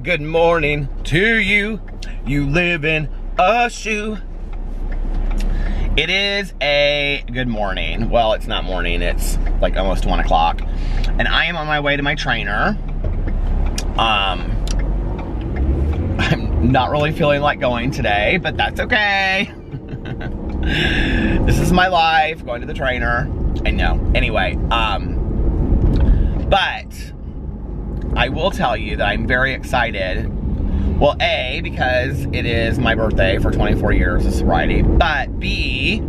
Good morning to you. You live in a shoe. It is a good morning. Well, it's not morning. It's like almost 1 o'clock. And I am on my way to my trainer. I'm not really feeling like going today, but that's okay. This is my life, going to the trainer. I know. Anyway, but I will tell you that I'm very excited. Well, A, because it is my birthday for 24 years of sobriety, but B,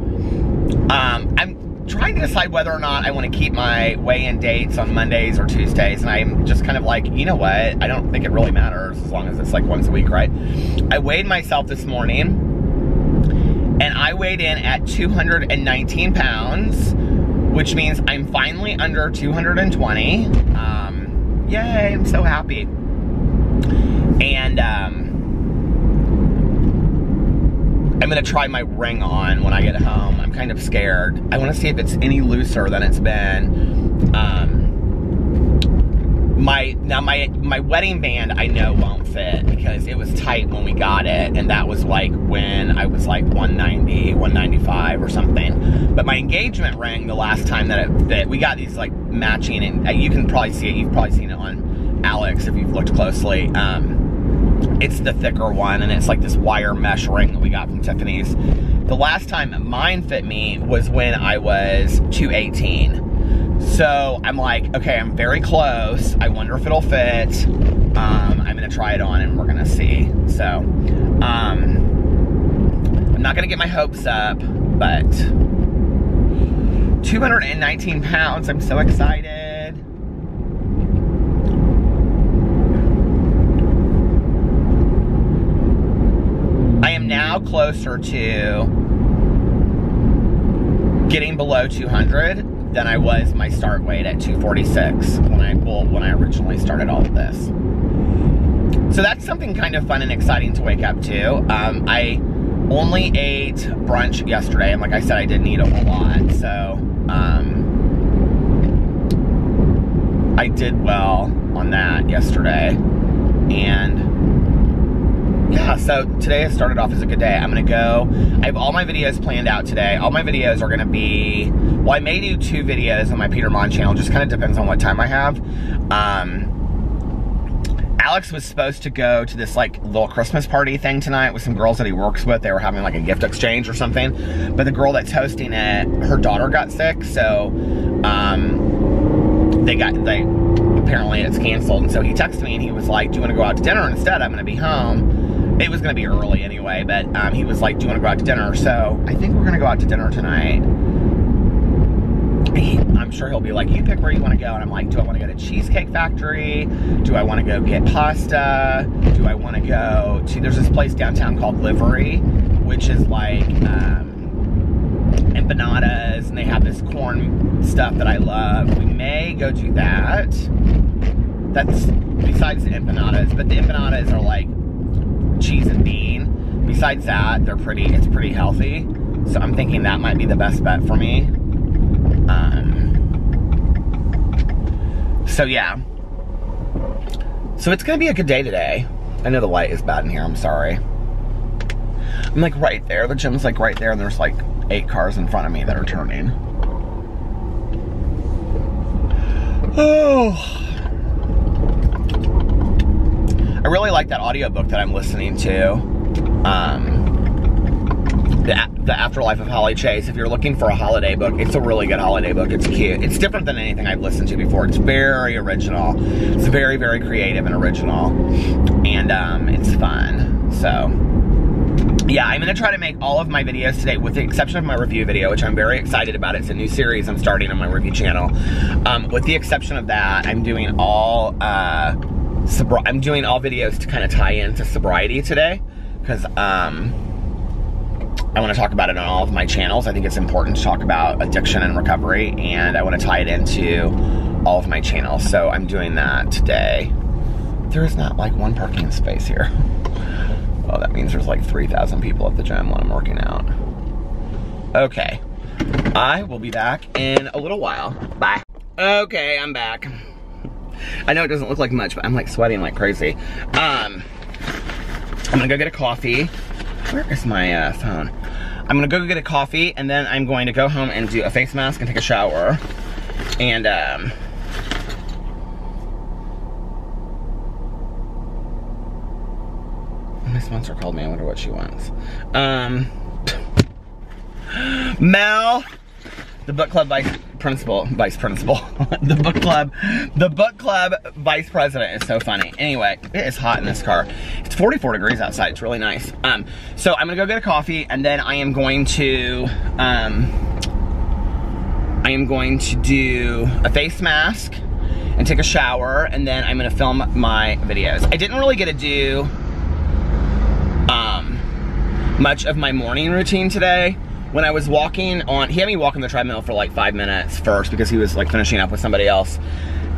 I'm trying to decide whether or not I want to keep my weigh-in dates on Mondays or Tuesdays, and I'm just kind of like, you know what, I don't think it really matters as long as it's like once a week, right? I weighed myself this morning, and I weighed in at 219 pounds, which means I'm finally under 220. Yay, I'm so happy. And I'm gonna try my ring on when I get home. I'm kind of scared. I wanna see if it's any looser than it's been. My wedding band I know won't fit because it was tight when we got it, and that was like when I was like 190, 195 or something. But my engagement ring, the last time that it fit, we got these like matching, and you can probably see it. You've probably seen it on Alex if you've looked closely. It's the thicker one, and it's like this wire mesh ring that we got from Tiffany's. The last time mine fit me was when I was 218. So I'm like, okay, I'm very close. I wonder if it'll fit. I'm gonna try it on and we're gonna see. So, I'm not gonna get my hopes up, but 219 pounds, I'm so excited. I am now closer to getting below 200 than I was my start weight at 246 when I originally started all of this. So that's something kind of fun and exciting to wake up to. I only ate brunch yesterday, and like I said, I didn't eat a whole lot, so I did well on that yesterday. And yeah, so today has started off as a good day. I'm gonna go, I have all my videos planned out today. All my videos are gonna be, well, I may do 2 videos on my Peter Monn channel, just kind of depends on what time I have. Alex was supposed to go to this like little Christmas party thing tonight with some girls that he works with. They were having like a gift exchange or something. But the girl that's hosting it, her daughter got sick, so apparently it's canceled. And so he texted me and he was like, do you want to go out to dinner instead? I'm gonna be home. It was gonna be early anyway, but he was like, do you want to go out to dinner? So I think we're gonna go out to dinner tonight. I'm sure he'll be like, you pick where you want to go. And I'm like, do I want to go to Cheesecake Factory? Do I want to go get pasta? Do I want to go to, there's this place downtown called Livery, which is like empanadas, and they have this corn stuff that I love. We may go do that. That's besides the empanadas, but the empanadas are like cheese and bean. Besides that, it's pretty healthy. So I'm thinking that might be the best bet for me. So yeah. So it's gonna be a good day today. I know the light is bad in here, I'm sorry. I'm like right there, the gym's like right there, and there's like 8 cars in front of me that are turning. Oh. I really like that audiobook that I'm listening to. The Afterlife of Holly Chase. If you're looking for a holiday book, it's a really good holiday book. It's cute. It's different than anything I've listened to before. It's very original. It's very, very creative and original. And it's fun. So, yeah, I'm going to try to make all of my videos today, with the exception of my review video, which I'm very excited about. It's a new series I'm starting on my review channel. With the exception of that, I'm doing all videos to kind of tie into sobriety today, because I want to talk about it on all of my channels. I think it's important to talk about addiction and recovery, and I want to tie it into all of my channels. So I'm doing that today. There is not like one parking space here. Oh, that means there's like 3,000 people at the gym when I'm working out. Okay, I will be back in a little while. Bye. Okay, I'm back. I know it doesn't look like much, but I'm like sweating like crazy. I'm gonna go get a coffee. Where is my phone? I'm gonna go get a coffee, and then I'm going to go home and do a face mask and take a shower. And my sponsor called me. I wonder what she wants. Mel, the book club vice principal. The book club vice president is so funny. Anyway, it is hot in this car. It's 44 degrees outside. It's really nice. So I'm gonna go get a coffee, and then I am going to do a face mask and take a shower, and then I'm gonna film my videos. I didn't really get to do much of my morning routine today. When I was walking on, he had me walk on the treadmill for like 5 minutes first because he was like finishing up with somebody else.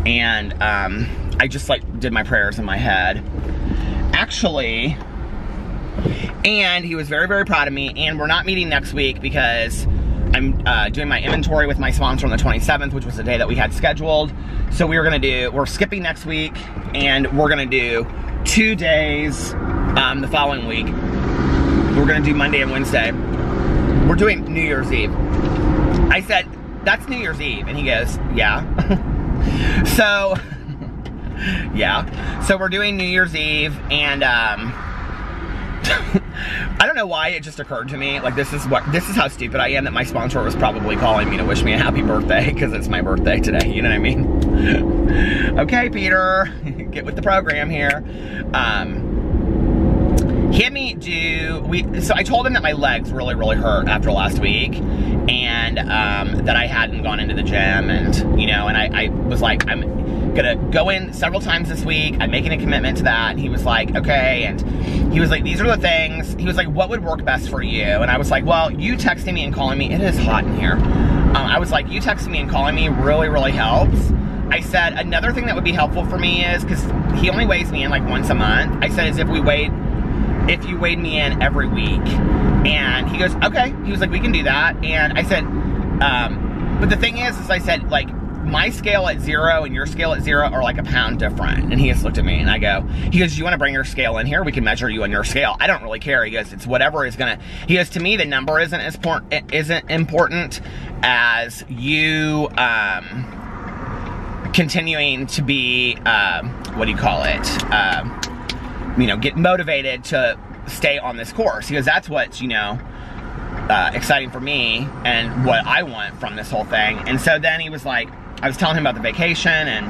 And I just like did my prayers in my head. Actually, and he was very, very proud of me, and we're not meeting next week because I'm doing my inventory with my sponsor on the 27th, which was the day that we had scheduled. So we're skipping next week, and we're gonna do 2 days the following week. We're gonna do Monday and Wednesday. We're doing New Year's Eve. I said, that's New Year's Eve. And he goes, yeah. So, yeah. So we're doing New Year's Eve, and I don't know why it just occurred to me, like this is how stupid I am, that my sponsor was probably calling me to wish me a happy birthday because it's my birthday today, you know what I mean? Okay, Peter, get with the program here. He had me so I told him that my legs really, really hurt after last week, and that I hadn't gone into the gym, and, you know, and I was like, I'm gonna go in several times this week, I'm making a commitment to that, and he was like, okay, and he was like, these are the things, he was like, what would work best for you? And I was like, well, you texting me and calling me, it is hot in here. I was like, you texting me and calling me really, really helps. I said, another thing that would be helpful for me is, because he only weighs me in like once a month, I said, is if you weighed me in every week. And he goes, okay. He was like, we can do that. And I said, but the thing is I said, like, my scale at 0 and your scale at 0 are like a pound different. And he just looked at me and he goes, you want to bring your scale in here? We can measure you on your scale. I don't really care. He goes, it's whatever is gonna, he goes, to me, the number isn't important as you, continuing to be, what do you call it? You know, get motivated to stay on this course. He goes, that's what's, you know, exciting for me and what I want from this whole thing. And so then he was like, I was telling him about the vacation, and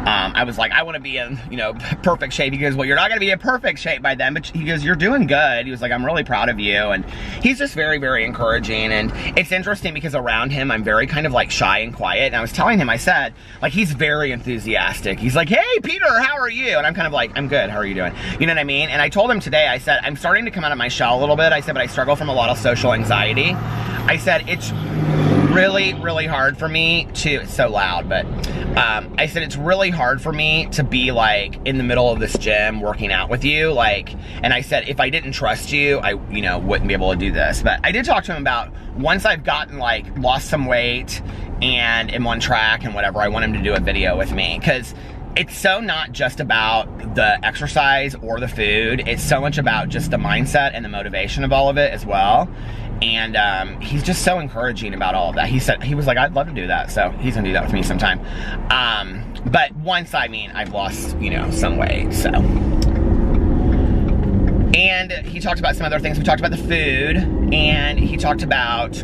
I was like, I want to be in, you know, perfect shape. He goes, well, you're not going to be in perfect shape by then, but he goes, you're doing good. He was like, I'm really proud of you. And he's just very, very encouraging. And it's interesting because around him, I'm very kind of like shy and quiet. And I was telling him, I said, like, he's very enthusiastic. He's like, hey, Peter, how are you? And I'm kind of like, I'm good. How are you doing? You know what I mean? And I told him today, I said, I'm starting to come out of my shell a little bit. I said, but I struggle from a lot of social anxiety. I said, it's really, really hard for me to, it's so loud, but I said, it's really hard for me to be like in the middle of this gym working out with you, like, and I said, if I didn't trust you, I, you know, wouldn't be able to do this. But I did talk to him about, once I've gotten, like, lost some weight and am on track and whatever, I want him to do a video with me, because it's so not just about the exercise or the food, it's so much about just the mindset and the motivation of all of it as well. And he's just so encouraging about all of that. He said, he was like, I'd love to do that. So he's gonna do that with me sometime. But once, I mean, I've lost, you know, some weight, so. And he talked about some other things. We talked about the food, and he talked about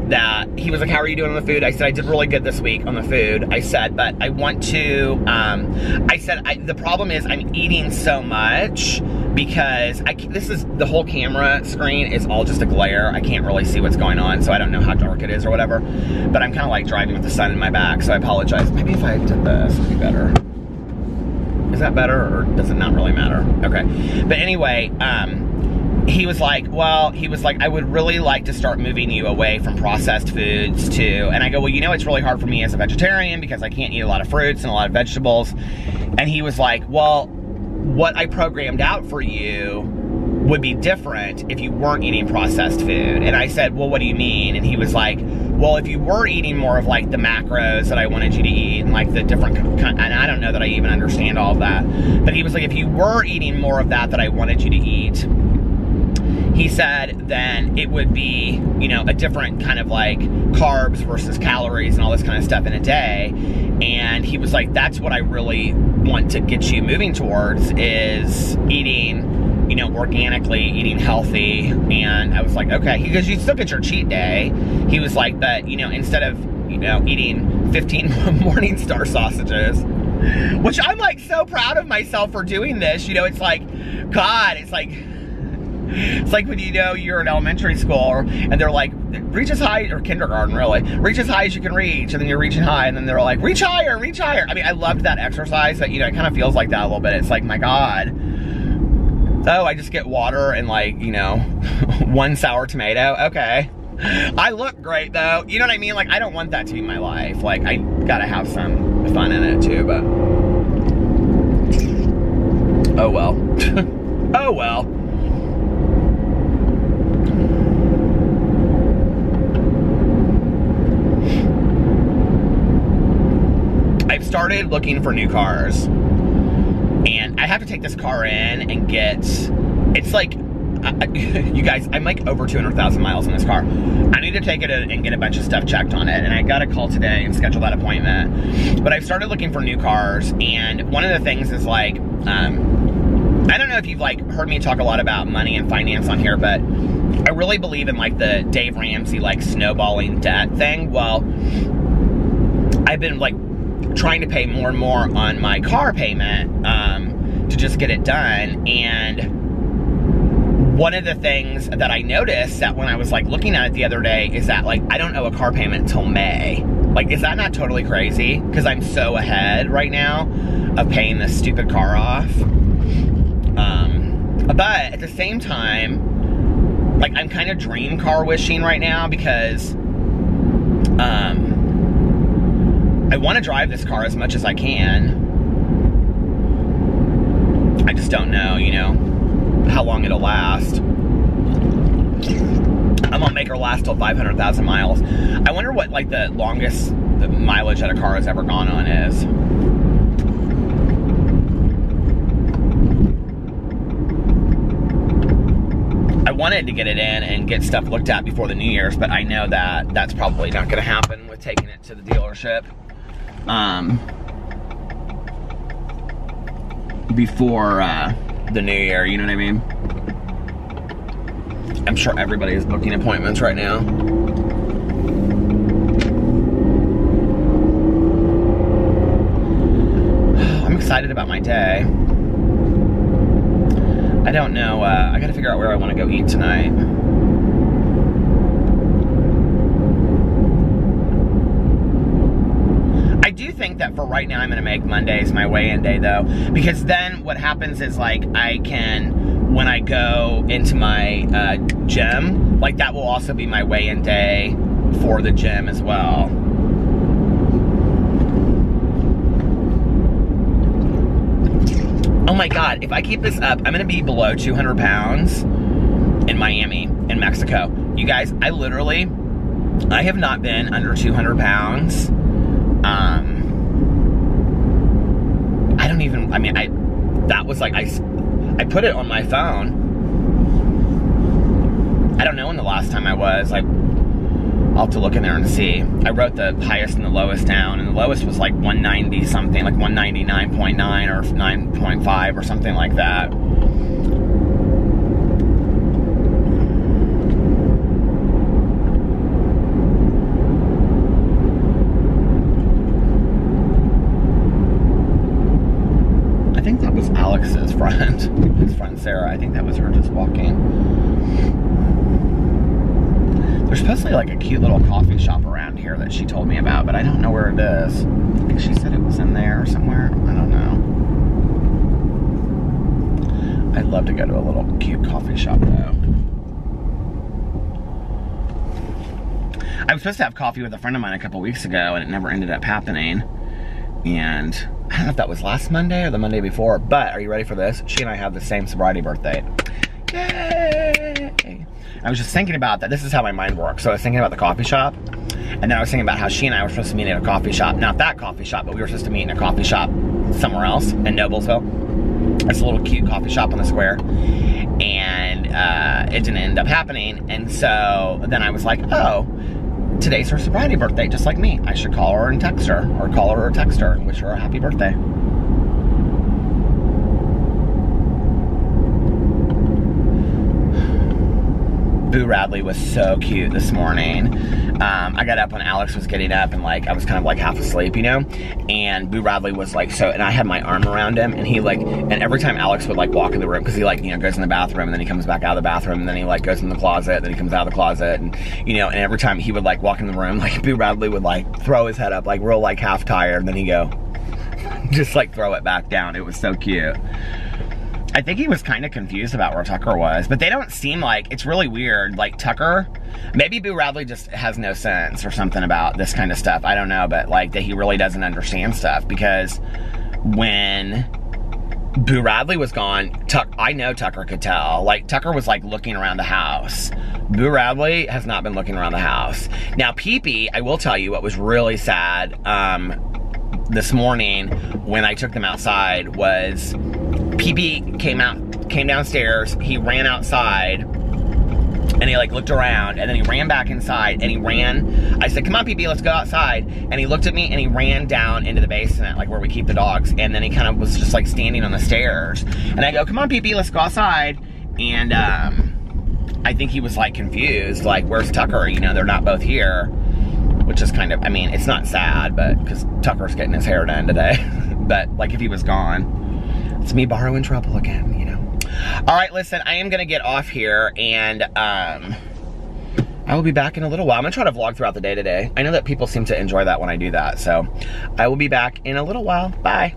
that, he was like, how are you doing on the food? I said, I did really good this week on the food. I said, but I want to, I said, the problem is I'm eating so much because this is, the whole camera screen is all just a glare. I can't really see what's going on, so I don't know how dark it is or whatever. But I'm kind of like driving with the sun in my back, so I apologize. Maybe if I did this, it'd be better. Is that better, or does it not really matter? Okay. But anyway, he was like, well, he was like, I would really like to start moving you away from processed foods too. And I go, well, you know, it's really hard for me as a vegetarian because I can't eat a lot of fruits and a lot of vegetables. And he was like, well, what I programmed out for you would be different if you weren't eating processed food. And I said, well, what do you mean? And he was like, well, if you were eating more of like the macros that I wanted you to eat and like the different, and I don't know that I even understand all of that, but he was like, if you were eating more of that I wanted you to eat, he said, then it would be, you know, a different kind of like carbs versus calories and all this kind of stuff in a day. And he was like, that's what I really want to get you moving towards, is eating, you know, organically, eating healthy. And I was like, okay, because you still get your cheat day. He was like, but, you know, instead of, you know, eating 15 Morningstar sausages, which I'm like so proud of myself for doing this. You know, it's like, God, it's like when, you know, you're in elementary school and they're like, reach as high, or kindergarten really, reach as high as you can reach, and then you're reaching high, and then they're like, reach higher, reach higher. I mean, I loved that exercise, but, you know, it kind of feels like that a little bit. It's like, my God. Oh, I just get water and, like, you know, one sour tomato. Okay. I look great though. You know what I mean? Like, I don't want that to be my life. Like, I gotta have some fun in it too, but oh well. Oh well. I've started looking for new cars, and I have to take this car in and get, it's like, you guys, I'm like over 200,000 miles in this car. I need to take it in and get a bunch of stuff checked on it, and I got to call today and schedule that appointment. But I've started looking for new cars, and one of the things is like, I don't know if you've like heard me talk a lot about money and finance on here, but I really believe in like the Dave Ramsey like snowballing debt thing. Well, I've been like trying to pay more and more on my car payment to just get it done. And one of the things that I noticed that when I was like looking at it the other day is that like I don't owe a car payment until May. Like, is that not totally crazy? Because I'm so ahead right now of paying this stupid car off. But at the same time, like, I'm kind of dream car wishing right now, because I want to drive this car as much as I can. I just don't know, you know, how long it'll last. I'm gonna make her last till 500,000 miles. I wonder what like the longest the mileage that a car has ever gone on is. I wanted to get it in and get stuff looked at before the New Year's, but I know that that's probably not gonna happen with taking it to the dealership before the New Year, you know what I mean? I'm sure everybody is booking appointments right now. I'm excited about my day. I don't know, I gotta figure out where I wanna go eat tonight. I do think that for right now I'm gonna make Mondays my weigh-in day though, because then what happens is like I can, when I go into my gym, like that will also be my weigh-in day for the gym as well. Oh my God, if I keep this up, I'm gonna be below 200 pounds in Miami, in Mexico. You guys, I have not been under 200 pounds. I don't even, I mean, that was like, I put it on my phone. I don't know when the last time I was, like, I'll have to look in there and see. I wrote the highest and the lowest down, and the lowest was like 190 something, like 199.9 or 9.5 or something like that. I think that was Alex's friend, his friend Sarah. I think that was her just walking. There's supposed to be like a cute little coffee shop around here that she told me about, but I don't know where it is. I think she said it was in there somewhere. I don't know. I'd love to go to a little cute coffee shop though. I was supposed to have coffee with a friend of mine a couple weeks ago, and it never ended up happening. And I don't know if that was last Monday or the Monday before, but are you ready for this? She and I have the same sobriety birthday. Yay! I was just thinking about that. This is how my mind works. So I was thinking about the coffee shop, And then I was thinking about how she and I were supposed to meet at a coffee shop. Not that coffee shop, but we were supposed to meet in a coffee shop somewhere else in Noblesville. It's a little cute coffee shop on the square. And it didn't end up happening. And so then I was like, oh, today's her sobriety birthday, just like me. I should call her and text her, or call her or text her and wish her a happy birthday. Boo Radley was so cute this morning. I got up when Alex was getting up, and like I was kind of like half asleep, you know, and Boo Radley was like so, and I had my arm around him, and he like, and every time Alex would like walk in the room, because he like, you know, goes in the bathroom, and then he comes back out of the bathroom, and then he like goes in the closet, then he comes out of the closet, and you know, and every time he would like walk in the room, like Boo Radley would like throw his head up like real like half tired, and then he'd go just like throw it back down. It was so cute. I think he was kind of confused about where Tucker was, but they don't seem like, it's really weird. Like Tucker, maybe Boo Radley just has no sense or something about this kind of stuff. I don't know, but like that he really doesn't understand stuff, because when Boo Radley was gone, I know Tucker could tell. Like Tucker was like looking around the house. Boo Radley has not been looking around the house. Now Pee-Pee, I will tell you what was really sad this morning when I took them outside was Pee-Pee came downstairs, he ran outside, and he like looked around, and then he ran back inside, and he ran, I said, come on Pee-Pee, let's go outside, and he looked at me, and he ran down into the basement, like where we keep the dogs, and then he kind of was just like standing on the stairs, and I go, come on Pee-Pee, let's go outside, and I think he was like confused, like where's Tucker, you know, they're not both here, which is kind of, I mean, it's not sad, but, because Tucker's getting his hair done today, but like if he was gone, it's me borrowing trouble again, you know. All right, listen, I am gonna get off here, and I will be back in a little while. I'm gonna try to vlog throughout the day today. I know that people seem to enjoy that when I do that, so I will be back in a little while. Bye.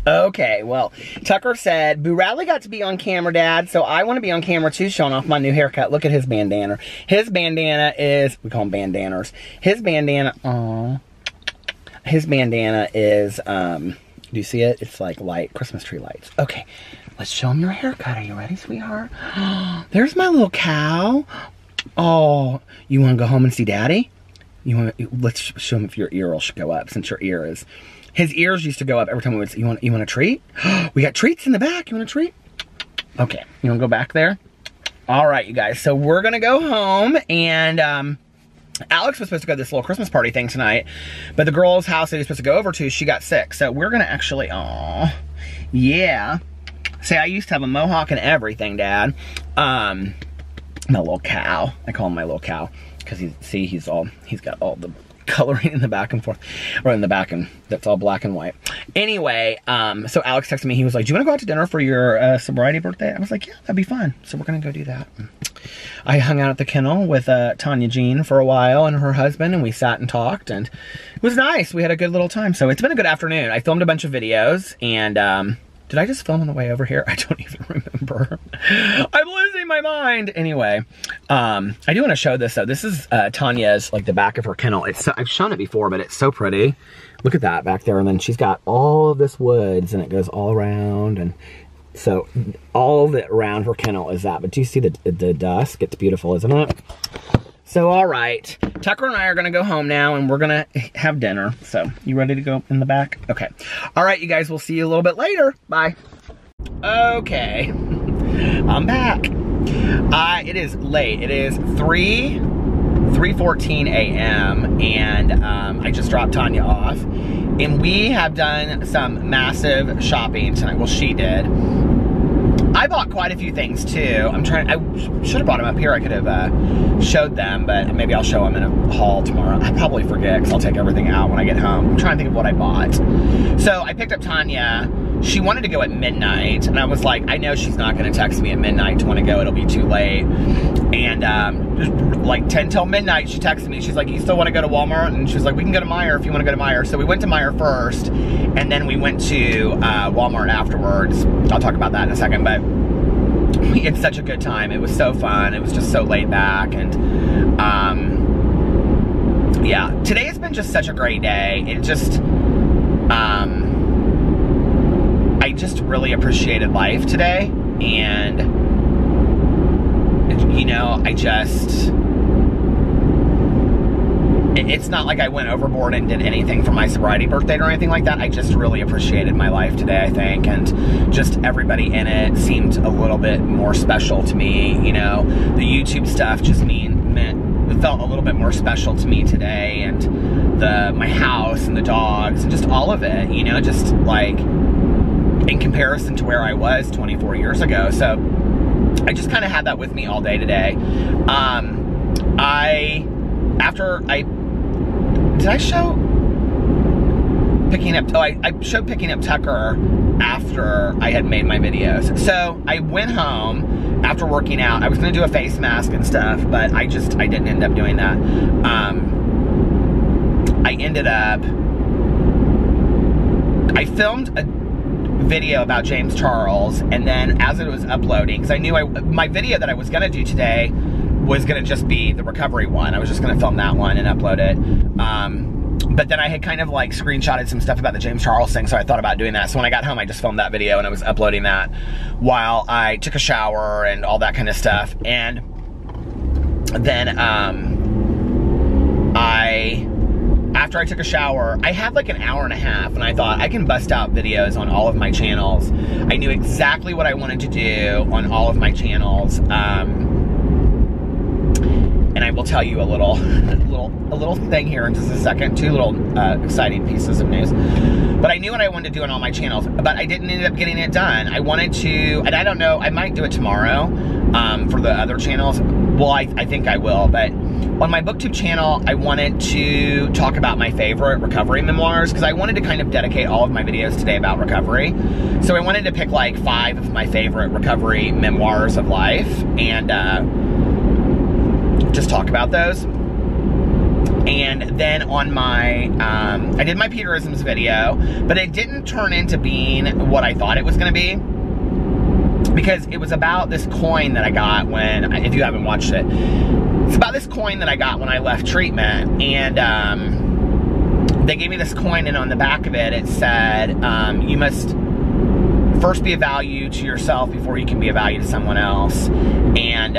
Okay, well, Tucker said, Boo Radley got to be on camera, Dad, so I want to be on camera too, showing off my new haircut. Look at his bandana. His bandana is, we call them bandanas. His bandana, his bandana is, do you see it? It's like light, Christmas tree lights. Okay, let's show him your haircut. Are you ready, sweetheart? There's my little cow. Oh, you want to go home and see Daddy? You want to, let's show him if your ear will go up, since your ear is. His ears used to go up every time we would say, you want a treat? We got treats in the back. You want a treat? Okay, you want to go back there? All right, you guys. So we're going to go home, and Alex was supposed to go to this little Christmas party thing tonight, but the girl's house that he was supposed to go over to, she got sick. So we're going to actually, aw, yeah. Say, I used to have a mohawk and everything, Dad. My little cow. I call him my little cow, because he's got all the coloring in the back and forth, or in the back, and that's all black and white. Anyway, so Alex texted me, he was like, do you want to go out to dinner for your sobriety birthday? I was like, yeah, that'd be fun. So we're gonna go do that. I hung out at the kennel with Tanya Jean for a while and her husband, and we sat and talked, and it was nice. We had a good little time. So it's been a good afternoon. I filmed a bunch of videos, and did I just film on the way over here? I don't even remember. I'm losing my mind. Anyway, I do want to show this though. This is Tanya's, like the back of her kennel. It's so, I've shown it before, but it's so pretty. Look at that back there. And then she's got all of this woods, and it goes all around. And so all of it around her kennel is that. But do you see the dusk? It's beautiful, isn't it? So, all right, Tucker and I are gonna go home now, and we're gonna have dinner. So, you ready to go in the back? Okay. All right, you guys, we'll see you a little bit later. Bye. Okay, I'm back. It is late. It is 3:14 a.m. and I just dropped Tanya off, and we have done some massive shopping tonight. Well, she did. I bought quite a few things too. I should have brought them up here. I could have showed them, but maybe I'll show them in a haul tomorrow. I probably forget, because I'll take everything out when I get home. I'm trying to think of what I bought. So I picked up Tanya. She wanted to go at midnight, and I was like, I know she's not going to text me at midnight to want to go. It'll be too late. And like 10 till midnight, she texted me. She's like, you still want to go to Walmart? And she's like, we can go to Meijer if you want to go to Meijer. So we went to Meijer first, and then we went to Walmart afterwards. I'll talk about that in a second, but we had such a good time. It was so fun. It was just so laid back, and yeah, today has been just such a great day. It just, I just really appreciated life today, and you know, I just, it's not like I went overboard and did anything for my sobriety birthday or anything like that. I just really appreciated my life today, I think, and just everybody in it seemed a little bit more special to me. You know, the YouTube stuff just it felt a little bit more special to me today, and my house and the dogs and just all of it, you know, just like in comparison to where I was 24 years ago. So I just kind of had that with me all day today. Did I show picking up, I showed picking up Tucker after I had made my videos. So I went home after working out. I was gonna do a face mask and stuff, but I didn't end up doing that. I filmed a video about James Charles, and then as it was uploading, because I knew my video that I was gonna do today was gonna just be the recovery one. I was just gonna film that one and upload it. But then I had kind of like screenshotted some stuff about the James Charles thing, so I thought about doing that. So when I got home, I just filmed that video and I was uploading that while I took a shower and all that kind of stuff. And then after I took a shower, I had like an hour and a half, and I thought I can bust out videos on all of my channels. I knew exactly what I wanted to do on all of my channels. And I will tell you a little thing here in just a second. Two little exciting pieces of news. But I knew what I wanted to do on all my channels, but I didn't end up getting it done. I wanted to, and I don't know, I might do it tomorrow for the other channels. Well, I think I will, but on my BookTube channel, I wanted to talk about my favorite recovery memoirs, because I wanted to kind of dedicate all of my videos today about recovery. So I wanted to pick like 5 of my favorite recovery memoirs of life and just talk about those. And then on my, I did my Peterisms video, but it didn't turn into being what I thought it was going to be, because it was about this coin that I got when, if you haven't watched it, it's about this coin that I got when I left treatment. And they gave me this coin, and on the back of it, it said, you must first be a value to yourself before you can be a value to someone else. And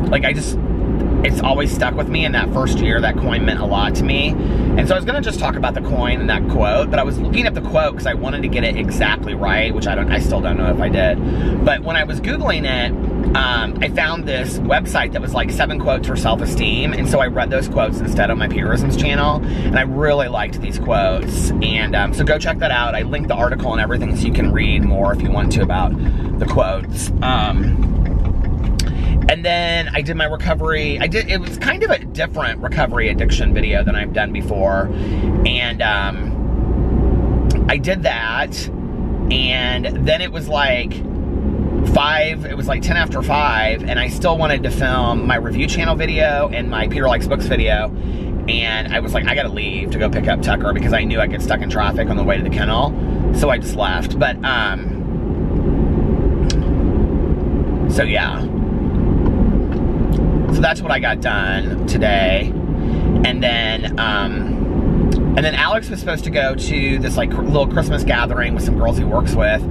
like, it's always stuck with me. In that first year, that coin meant a lot to me. And so I was gonna just talk about the coin and that quote, but I was looking at the quote because I wanted to get it exactly right, which I still don't know if I did. But when I was Googling it, I found this website that was like 7 quotes for self-esteem, and so I read those quotes instead on my Peterisms channel, and I really liked these quotes. And so go check that out. I linked the article and everything so you can read more if you want to about the quotes. And then I did my recovery. It was kind of a different recovery addiction video than I've done before. And I did that. And then it was like 10 after 5. And I still wanted to film my review channel video and my Peter Likes Books video. And I was like, I gotta leave to go pick up Tucker, because I knew I'd get stuck in traffic on the way to the kennel. So I just left. But, so yeah. So that's what I got done today. And then Alex was supposed to go to this like little Christmas gathering with some girls he works with.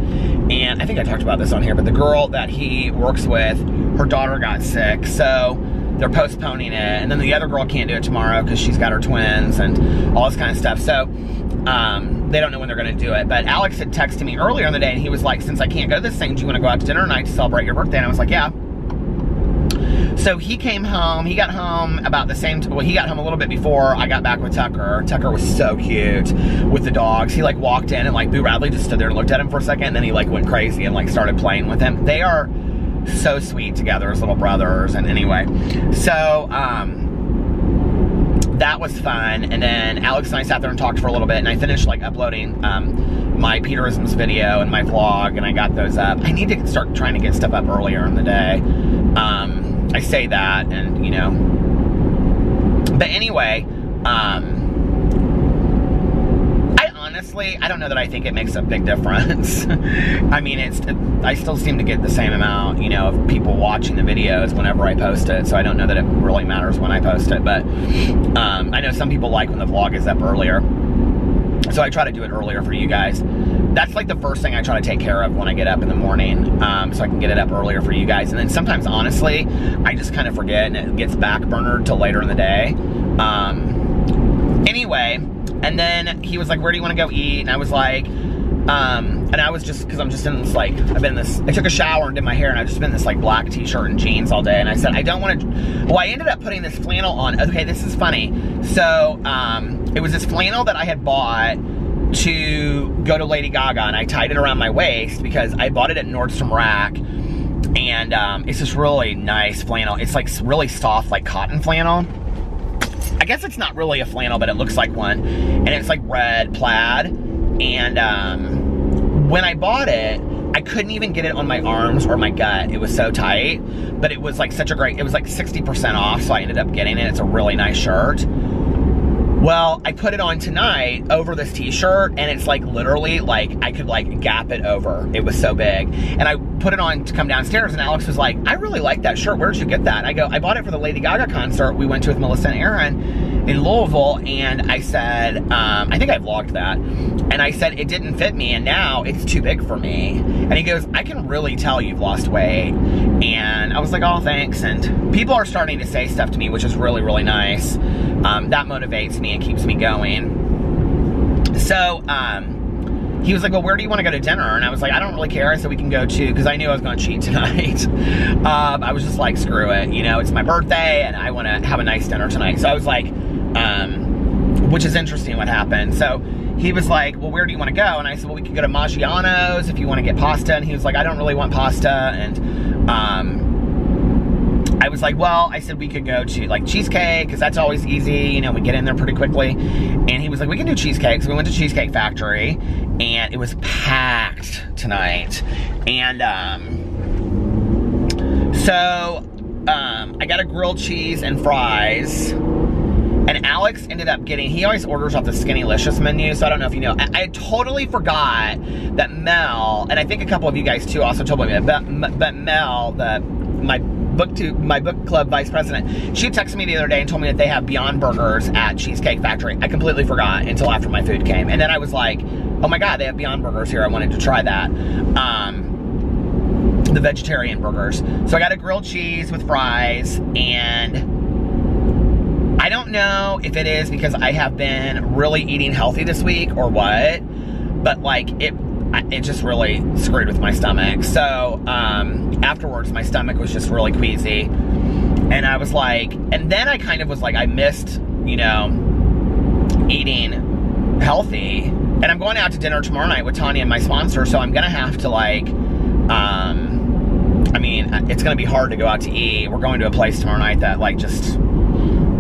And I think I talked about this on here, but the girl that he works with, her daughter got sick, so they're postponing it. And then the other girl can't do it tomorrow because she's got her twins and all this kind of stuff. So they don't know when they're gonna do it. But Alex had texted me earlier in the day, and he was like, since I can't go to this thing, do you wanna go out to dinner tonight to celebrate your birthday? And I was like, yeah. So he came home, he got home about the same, well, he got home a little bit before I got back with Tucker. Tucker was so cute with the dogs. He like walked in, and like Boo Radley just stood there and looked at him for a second, and then he like went crazy and like started playing with him. They are so sweet together as little brothers. And anyway, so that was fun. And then Alex and I sat there and talked for a little bit, and I finished like uploading my Peterisms video and my vlog, and I got those up. I need to start trying to get stuff up earlier in the day. I say that, and you know, but anyway, I don't know that I think it makes a big difference. I mean, I still seem to get the same amount, you know, of people watching the videos whenever I post it, so I don't know that it really matters when I post it. But I know some people like when the vlog is up earlier, so I try to do it earlier for you guys. That's like the first thing I try to take care of when I get up in the morning, so I can get it up earlier for you guys. And then sometimes, honestly, I just kind of forget, and it gets backburnered till later in the day. Anyway, and then he was like, where do you want to go eat? And I was like, and I was just, because I'm just in this, like, I took a shower and did my hair, and I've just been in this, like, black t-shirt and jeans all day, and I said, I don't want to, well, I ended up putting this flannel on. Okay, this is funny. So, it was this flannel that I had bought to go to Lady Gaga, and I tied it around my waist because I bought it at Nordstrom Rack, and, it's this really nice flannel. It's, like, really soft, like, cotton flannel. I guess it's not really a flannel, but it looks like one, and it's, like, red plaid. And when I bought it, I couldn't even get it on my arms or my gut. It was so tight, but it was like such a great, it was like 60% off, so I ended up getting it. It's a really nice shirt. Well, I put it on tonight over this t-shirt, and it's like literally like I could like gap it over. It was so big. And I put it on to come downstairs, and Alex was like, I really like that shirt. Where'd you get that? I go, I bought it for the Lady Gaga concert we went to with Melissa and Aaron in Louisville. And I said, I think I vlogged that. And I said, it didn't fit me, and now it's too big for me. And he goes, I can really tell you've lost weight. And I was like, oh, thanks. And people are starting to say stuff to me, which is really, really nice. That motivates me and keeps me going. So, he was like, well, where do you want to go to dinner? And I was like, I don't really care. I said, we can go to, because I knew I was going to cheat tonight. I was just like, screw it. You know, it's my birthday, and I want to have a nice dinner tonight. So I was like, which is interesting what happened. So he was like, well, where do you want to go? And I said, well, we could go to Maggiano's if you want to get pasta. And he was like, I don't really want pasta. And I was like, well, I said we could go to like cheesecake, because that's always easy, you know, we get in there pretty quickly. And he was like, we can do cheesecake. So we went to Cheesecake Factory, and it was packed tonight. And I got a grilled cheese and fries. And Alex ended up getting, he always orders off the Skinnylicious menu, so I don't know if you know. I totally forgot that Mel, and I think a couple of you guys too also told me, but Mel, my book club vice president, she texted me the other day and told me that they have Beyond Burgers at Cheesecake Factory. I completely forgot until after my food came. And then I was like, oh my God, they have Beyond Burgers here. I wanted to try that. The vegetarian burgers. So I got a grilled cheese with fries, and I don't know if it is because I have been really eating healthy this week or what, but like it just really screwed with my stomach. So afterwards, my stomach was just really queasy, and I was like, and then I kind of was like, I missed, you know, eating healthy. And I'm going out to dinner tomorrow night with Tanya and my sponsor, so I'm gonna have to like, I mean, it's gonna be hard to go out to eat. We're going to a place tomorrow night that like just,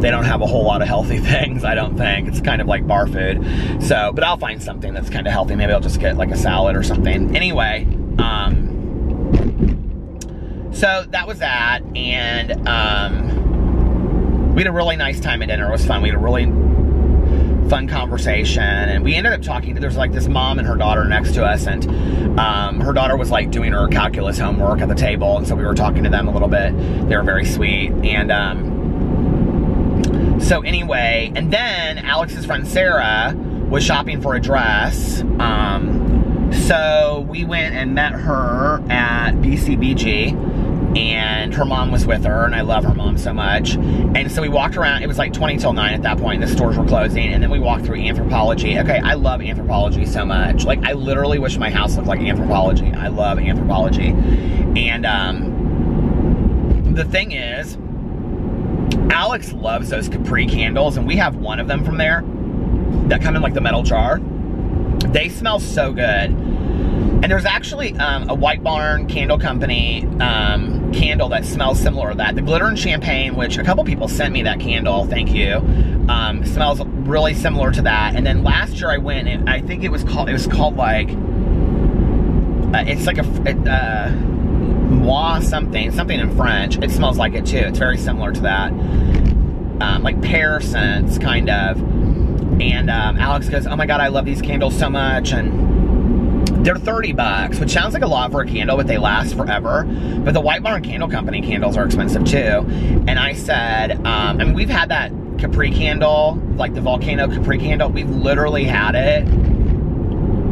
they don't have a whole lot of healthy things, I don't think. It's kind of like bar food. So, but I'll find something that's kind of healthy. Maybe I'll just get like a salad or something. Anyway, so that was that. And we had a really nice time at dinner. It was fun. We had a really fun conversation. And we ended up talking to, there's like this mom and her daughter next to us. And her daughter was like doing her calculus homework at the table. And so we were talking to them a little bit. They were very sweet. And so anyway, and then Alex's friend Sarah was shopping for a dress. So we went and met her at BCBG, and her mom was with her, and I love her mom so much. And so we walked around. It was like 20 till 9 at that point. The stores were closing, and then we walked through Anthropologie. Okay, I love Anthropologie so much. Like, I literally wish my house looked like Anthropologie. I love Anthropologie. And the thing is, Alex loves those Capri candles, and we have one of them from there that come in like the metal jar. They smell so good. And there's actually a White Barn Candle Company candle that smells similar to that. The Glitter and Champagne, which a couple people sent me that candle, thank you, smells really similar to that. And then last year I went, and I think it was called like, it's like a, moi something in French. It smells like it too. It's very similar to that. Like pear scents, kind of. And Alex goes, oh my God, I love these candles so much. And they're $30, which sounds like a lot for a candle, but they last forever. But the White Barn Candle Company candles are expensive too. And I said, I mean, we've had that Capri candle, like the Volcano Capri candle. We've literally had it,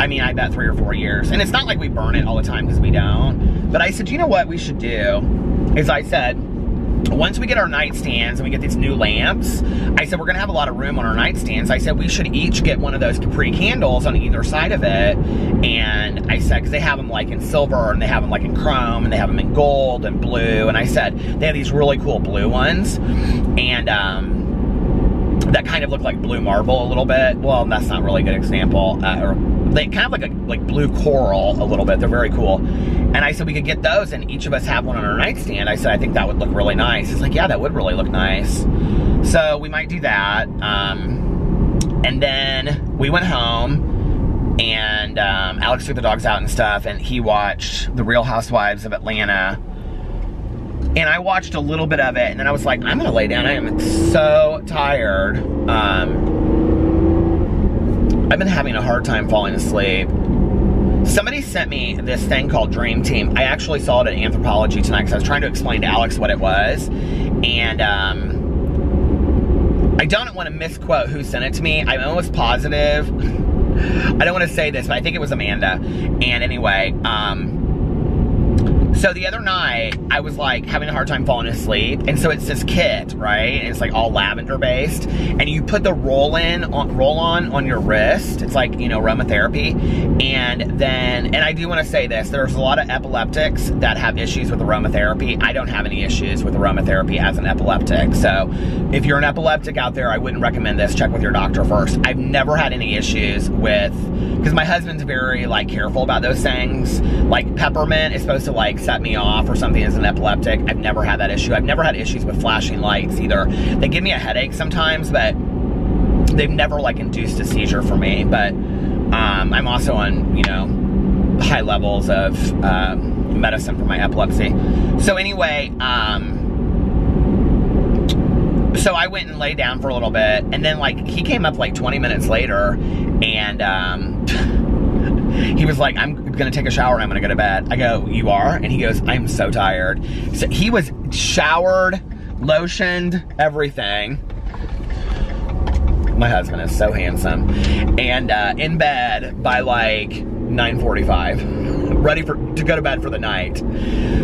I mean, I bet 3 or 4 years. And it's not like we burn it all the time, because we don't. But I said, you know what we should do? Is I said, once we get our nightstands and we get these new lamps, I said, we're gonna have a lot of room on our nightstands. I said, we should each get one of those Capri candles on either side of it. And I said, because they have them like in silver, and they have them like in chrome, and they have them in gold and blue. And I said, they have these really cool blue ones. And that kind of look like blue marble a little bit. Well, that's not really a good example. Or they kind of like blue coral a little bit. They're very cool. And I said we could get those and each of us have one on our nightstand. I said, I think that would look really nice. He's like, yeah, that would really look nice. So we might do that. And then we went home, and Alex took the dogs out and stuff, and he watched The Real Housewives of Atlanta. And I watched a little bit of it, and then I was like, I'm gonna lay down. I am so tired. I've been having a hard time falling asleep. Somebody sent me this thing called Dream Team. I actually saw it at Anthropology tonight because I was trying to explain to Alex what it was. And I don't want to misquote who sent it to me. I'm almost positive. I don't want to say this, but I think it was Amanda. And anyway, so the other night, I was like having a hard time falling asleep, and so it's this kit, right? And it's like all lavender based, and you put the roll-on on your wrist. It's like, you know, aromatherapy. And then, and I do want to say this, there's a lot of epileptics that have issues with aromatherapy. I don't have any issues with aromatherapy as an epileptic. So if you're an epileptic out there, I wouldn't recommend this. Check with your doctor first. I've never had any issues with, because my husband's very like careful about those things. Like peppermint is supposed to like set me off or something as an epileptic. I've never had that issue. I've never had issues with flashing lights either. They give me a headache sometimes, but they've never like induced a seizure for me. But I'm also on, you know, high levels of medicine for my epilepsy. So anyway, so I went and lay down for a little bit, and then like he came up like 20 minutes later, and he was like, I'm gonna take a shower and I'm gonna go to bed. I go, you are? And he goes, I'm so tired. So he was showered, lotioned, everything. My husband is so handsome. And in bed by like 9:45, ready to go to bed for the night.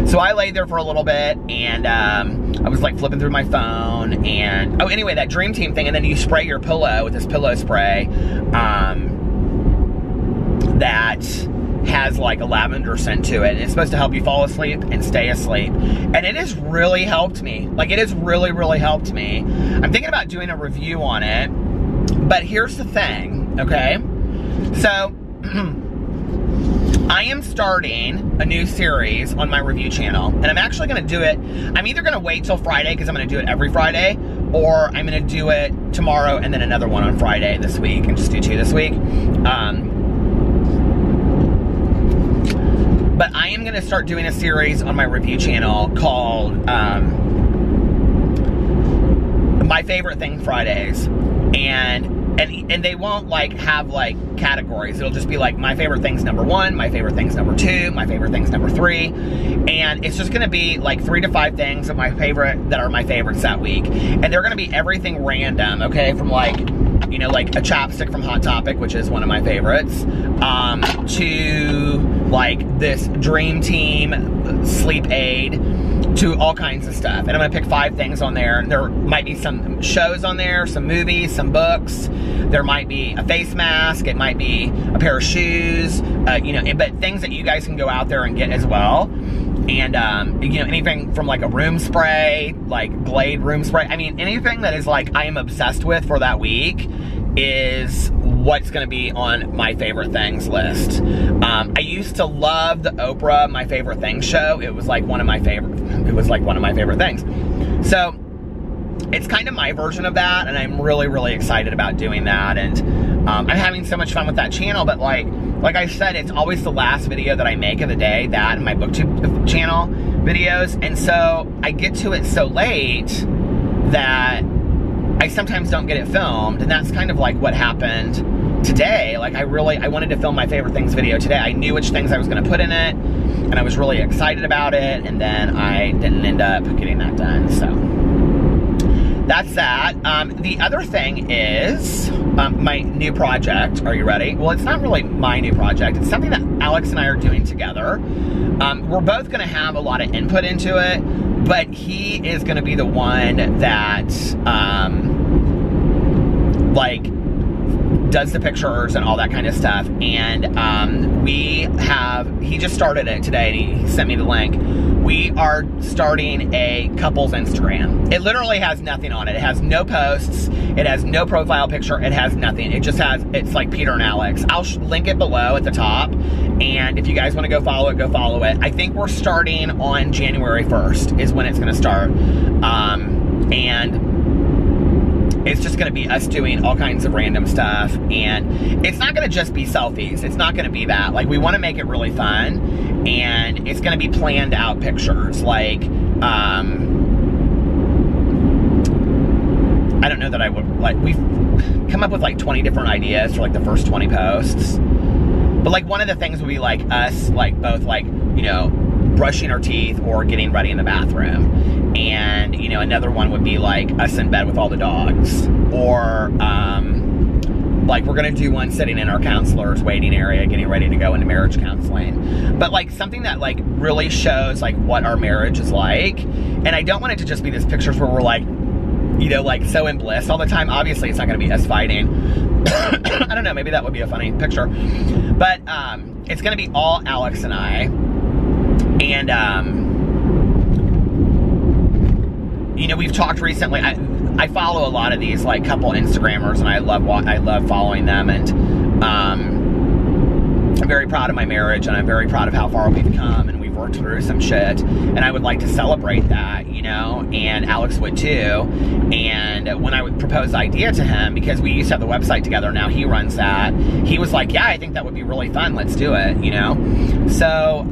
So I laid there for a little bit, and I was like flipping through my phone, and, oh, anyway, that Dream Team thing, and then you spray your pillow with this pillow spray, that has like a lavender scent to it, and it's supposed to help you fall asleep and stay asleep. And it has really helped me. Like, it has really, really helped me. I'm thinking about doing a review on it, but here's the thing, okay? So, I am starting a new series on my review channel, and I'm actually gonna do it, I'm either gonna wait till Friday, because I'm gonna do it every Friday, or I'm gonna do it tomorrow and then another one on Friday this week, and just do 2 this week. But I am gonna start doing a series on my review channel called My Favorite Thing Fridays. And they won't like have like categories. It'll just be like my favorite things #1, my favorite things #2, my favorite things #3. And it's just gonna be like 3 to 5 things of my favorite that are my favorites that week. And they're gonna be everything random, okay? From like, you know, like a chapstick from Hot Topic, which is one of my favorites, to like this Dream Team sleep aid, to all kinds of stuff. And I'm gonna pick 5 things on there. There might be some shows on there, some movies, some books. There might be a face mask. It might be a pair of shoes, you know, but things that you guys can go out there and get as well. And, you know, anything from like a room spray, like Glade room spray. I mean, anything that is like I am obsessed with for that week is what's going to be on my favorite things list. I used to love the Oprah My Favorite Things show. It was like one of my favorite things. So it's kind of my version of that, and I'm really, really excited about doing that. And I'm having so much fun with that channel. But like I said, it's always the last video that I make of the day, that and my BookTube channel videos. And so I get to it so late that I sometimes don't get it filmed, and that's kind of like what happened today. Like I wanted to film my favorite things video today. I knew which things I was gonna put in it, and I was really excited about it, and then I didn't end up getting that done, so that's that. The other thing is my new project. Are you ready? Well, it's not really my new project. It's something that Alex and I are doing together. We're both gonna have a lot of input into it, But he is going to be the one that, like, does the pictures and all that kind of stuff. And he just started it today, and he sent me the link. We are starting a couple's Instagram. It literally has nothing on it. It has no posts. It has no profile picture. It has nothing. It just has, it's like Peter and Alex. I'll link it below at the top. And if you guys want to go follow it, go follow it. I think we're starting on January 1st is when it's going to start. And it's just going to be us doing all kinds of random stuff. And it's not going to just be selfies. It's not going to be that. Like, we want to make it really fun. And it's going to be planned out pictures. Like, I don't know that I would, like, we've come up with like 20 different ideas for like the first 20 posts. But like, one of the things would be like us, like, both like, you know, brushing our teeth or getting ready in the bathroom. And, you know, another one would be like us in bed with all the dogs. Or, like, we're gonna do one sitting in our counselor's waiting area, getting ready to go into marriage counseling. But like, something that like really shows like what our marriage is like. And I don't want it to just be these pictures where we're like, you know, like so in bliss all the time. Obviously, it's not gonna be us fighting. I don't know, maybe that would be a funny picture. But it's gonna be all Alex and I. And, you know, we've talked recently, I follow a lot of these like couple Instagrammers, and I love following them, and I'm very proud of my marriage, and I'm very proud of how far we've come, and we've worked through some shit, and I would like to celebrate that, you know, and Alex would too. And when I would propose the idea to him, because we used to have the website together, now he runs that, he was like, yeah, I think that would be really fun, let's do it, you know. So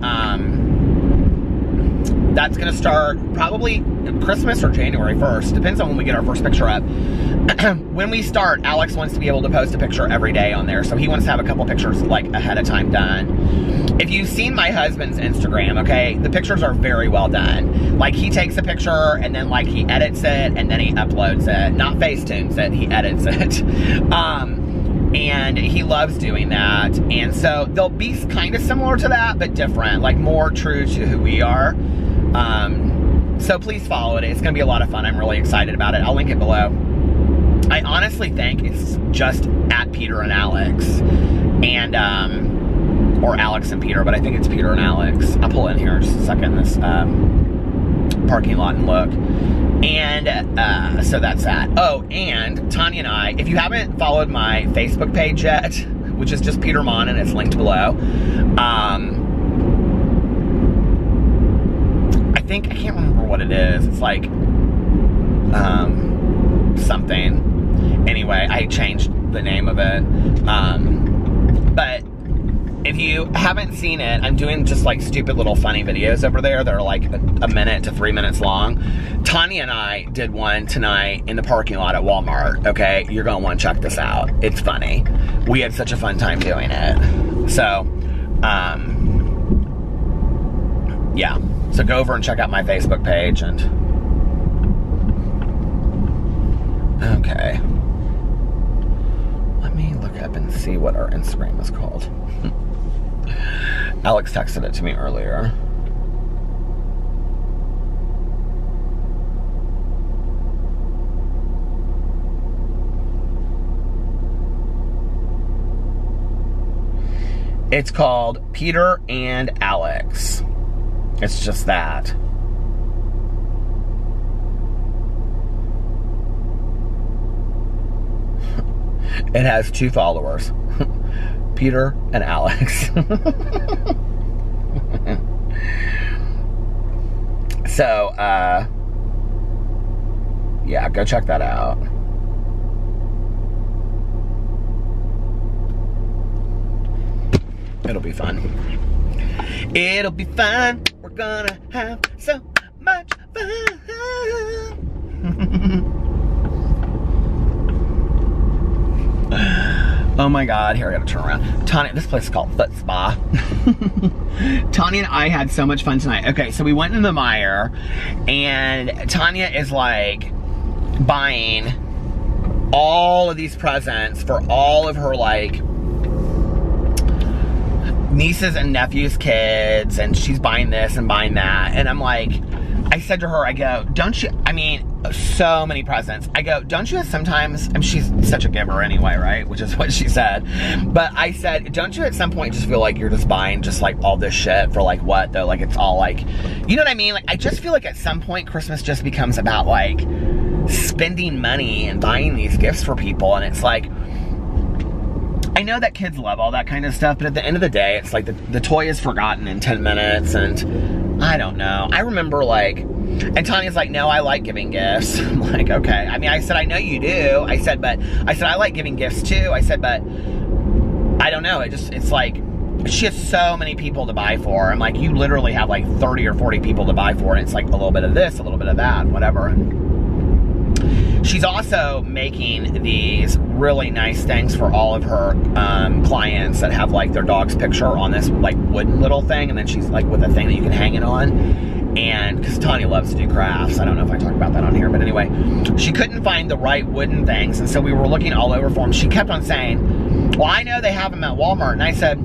that's gonna start probably Christmas or January 1st. Depends on when we get our first picture up. When we start, Alex wants to be able to post a picture every day on there. So he wants to have a couple pictures like ahead of time done. If you've seen my husband's Instagram, okay, the pictures are very well done. Like, he takes a picture and then like he edits it and then he uploads it. Not Facetunes it, he edits it. And he loves doing that. And so they'll be kind of similar to that, but different, like more true to who we are. So please follow it. It's going to be a lot of fun. I'm really excited about it. I'll link it below. I honestly think it's just at Peter and Alex. And, or Alex and Peter, but I think it's Peter and Alex. I'll pull in here just a second in this parking lot and look. And so that's that. Oh, and Tanya and I, if you haven't followed my Facebook page yet, which is just Peter Monn, and it's linked below, I can't remember what it is. It's like, something. Anyway, I changed the name of it. But if you haven't seen it, I'm doing just like stupid little funny videos over there that are like a minute to 3 minutes long. Tanya and I did one tonight in the parking lot at Walmart, okay? You're gonna wanna check this out. It's funny. We had such a fun time doing it. So, yeah. So go over and check out my Facebook page and... Okay. Let me look up and see what our Instagram is called. Alex texted it to me earlier. It's called Peter and Alex. It's just that. It has 2 followers. Peter and Alex. So, yeah, go check that out. It'll be fun. It'll be fun. We're gonna have so much fun. Oh my God, here I gotta turn around. Tanya, this place is called Foot Spa. Tanya and I had so much fun tonight. Okay, so we went into the Meijer, and Tanya is like buying all of these presents for all of her like nieces and nephews' kids, and she's buying this and buying that, and I'm like, I said to her, I go, don't you, I mean, so many presents. I go, don't you sometimes, I mean, she's such a giver anyway, right? Which is what she said. But I said, don't you at some point just feel like you're just buying just like all this shit for like what though? Like it's all like, you know what I mean? Like I just feel like at some point Christmas just becomes about like spending money and buying these gifts for people. And it's like, I know that kids love all that kind of stuff, but at the end of the day, it's like the toy is forgotten in 10 minutes, and I don't know. I remember like, and Tanya's like, no, I like giving gifts. I'm like, okay. I mean, I said, I know you do. I said, I like giving gifts too. I said, but I don't know. It's like, she has so many people to buy for. I'm like, you literally have like 30 or 40 people to buy for, and it's like a little bit of this, a little bit of that, whatever. She's also making these really nice things for all of her clients that have like their dog's picture on this like wooden little thing, and then she's like with a thing that you can hang it on. And because Tanya loves to do crafts, I don't know if I talked about that on here, but anyway, she couldn't find the right wooden things, and so we were looking all over for them. She kept on saying, well, I know they have them at Walmart, and I said,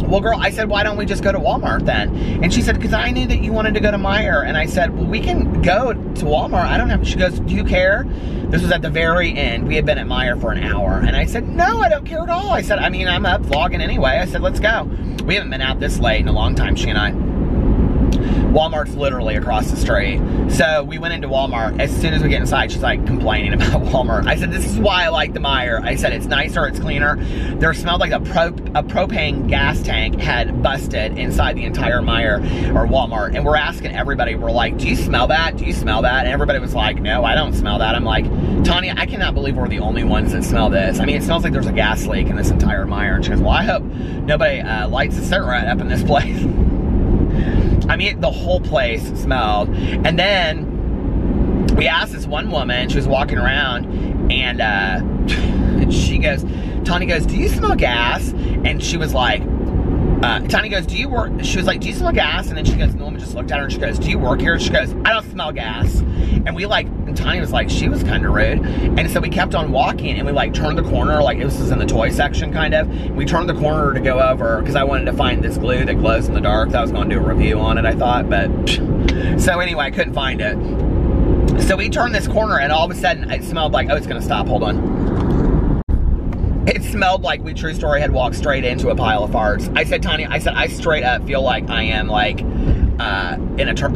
well, girl, I said, why don't we just go to Walmart then? And she said, because I knew that you wanted to go to Meijer. And I said, well, we can go to Walmart. I don't have, she goes, do you care? This was at the very end. We had been at Meijer for an hour. And I said, no, I don't care at all. I said, I mean, I'm up vlogging anyway. I said, let's go. We haven't been out this late in a long time, she and I. Walmart's literally across the street. So we went into Walmart. As soon as we get inside, she's like complaining about Walmart. I said, this is why I like the Meijer. I said, it's nicer, it's cleaner. There smelled like a propane gas tank had busted inside the entire Meijer or Walmart. And we're asking everybody, we're like, do you smell that? Do you smell that? And everybody was like, no, I don't smell that. I'm like, Tanya, I cannot believe we're the only ones that smell this. I mean, it smells like there's a gas leak in this entire Meijer. And she goes, well, I hope nobody lights a cigarette up in this place. I mean, the whole place smelled. And then we asked this one woman, she was walking around, and she goes, Tanya goes, do you smell gas? And she was like, Tanya goes, do you work? She was like, do you smell gas? And then she goes, and the woman just looked at her and she goes, do you work here? And she goes, I don't smell gas. And we like, and Tanya was like, she was kind of rude. And so we kept on walking, and we like turned the corner, like this was in the toy section kind of. We turned the corner to go over, because I wanted to find this glue that glows in the dark. I was going to do a review on it, I thought, but. So anyway, I couldn't find it. So we turned this corner, and all of a sudden it smelled like, oh, it's going to stop, hold on. It smelled like we, true story, had walked straight into a pile of farts. I said, Tanya, I said, I straight up feel like I am like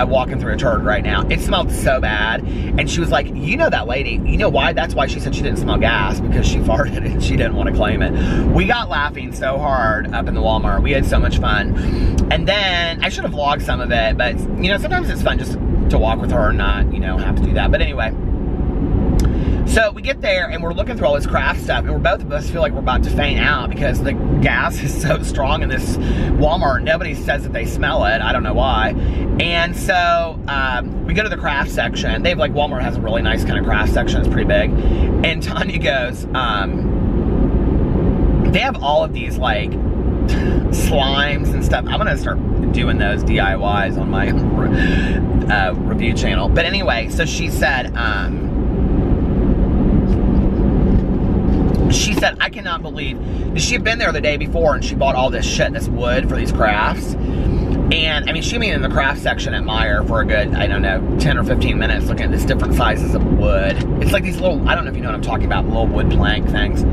walking through a turd right now. It smelled so bad. And she was like, you know that lady, you know why? That's why she said she didn't smell gas, because she farted and she didn't want to claim it. We got laughing so hard up in the Walmart. We had so much fun. And then I should have vlogged some of it, but you know, sometimes it's fun just to walk with her and not, you know, have to do that. But anyway. So we get there, and we're looking through all this craft stuff, and both of us feel like we're about to faint out because the gas is so strong in this Walmart. Nobody says that they smell it. I don't know why. And so we go to the craft section. They have like, Walmart has a really nice kind of craft section. It's pretty big. And Tanya goes, they have all of these like slimes and stuff. I'm gonna start doing those DIYs on my review channel. But anyway, so she said, I cannot believe, she had been there the day before and she bought all this shit, this wood for these crafts. And I mean, she been in the craft section at Meijer for a good, I don't know, 10 or 15 minutes looking at these different sizes of wood. It's like these little, I don't know if you know what I'm talking about, little wood plank things.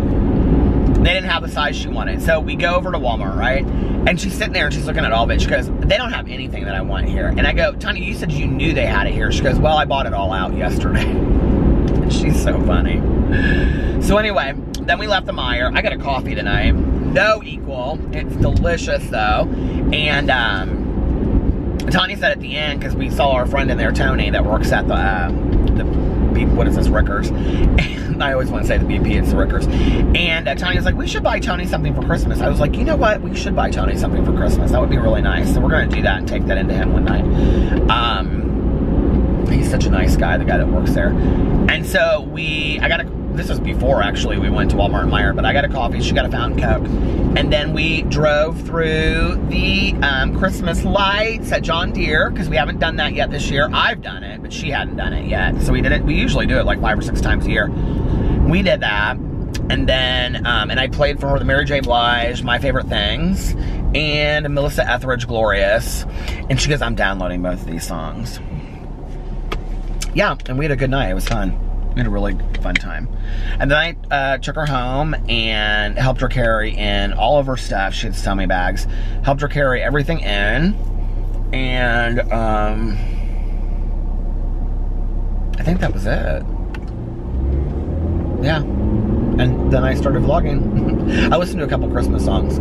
They didn't have the size she wanted. So we go over to Walmart, right? And she's sitting there and she's looking at all of it. She goes, they don't have anything that I want here. And I go, Tanya, you said you knew they had it here. She goes, well, I bought it all out yesterday. She's so funny. So anyway, then we left the Meijer. I got a coffee tonight. No equal. It's delicious though. And Tanya said at the end, because we saw our friend in there, Tony, that works at the what is this, Rickers? And I always want to say the BP, it's the Rickers. And Tanya's like, we should buy Tony something for Christmas. I was like, you know what? We should buy Tony something for Christmas. That would be really nice. So we're going to do that and take that into him one night. He's such a nice guy, the guy that works there. And so this was before actually we went to Walmart and Meijer, but I got a coffee, she got a Fountain Coke. And then we drove through the Christmas lights at John Deere, because we haven't done that yet this year. I've done it, but she hadn't done it yet. So we did it, we usually do it like 5 or 6 times a year. We did that, and then, and I played for her the Mary J. Blige, My Favorite Things, and Melissa Etheridge, Glorious. And she goes, I'm downloading both of these songs. yeah, and we had a good night. It was fun. We had a really fun time. And then I took her home and helped her carry in all of her stuff. She had so many bags. Helped her carry everything in. And I think that was it. Yeah. And then I started vlogging. I listened to a couple Christmas songs.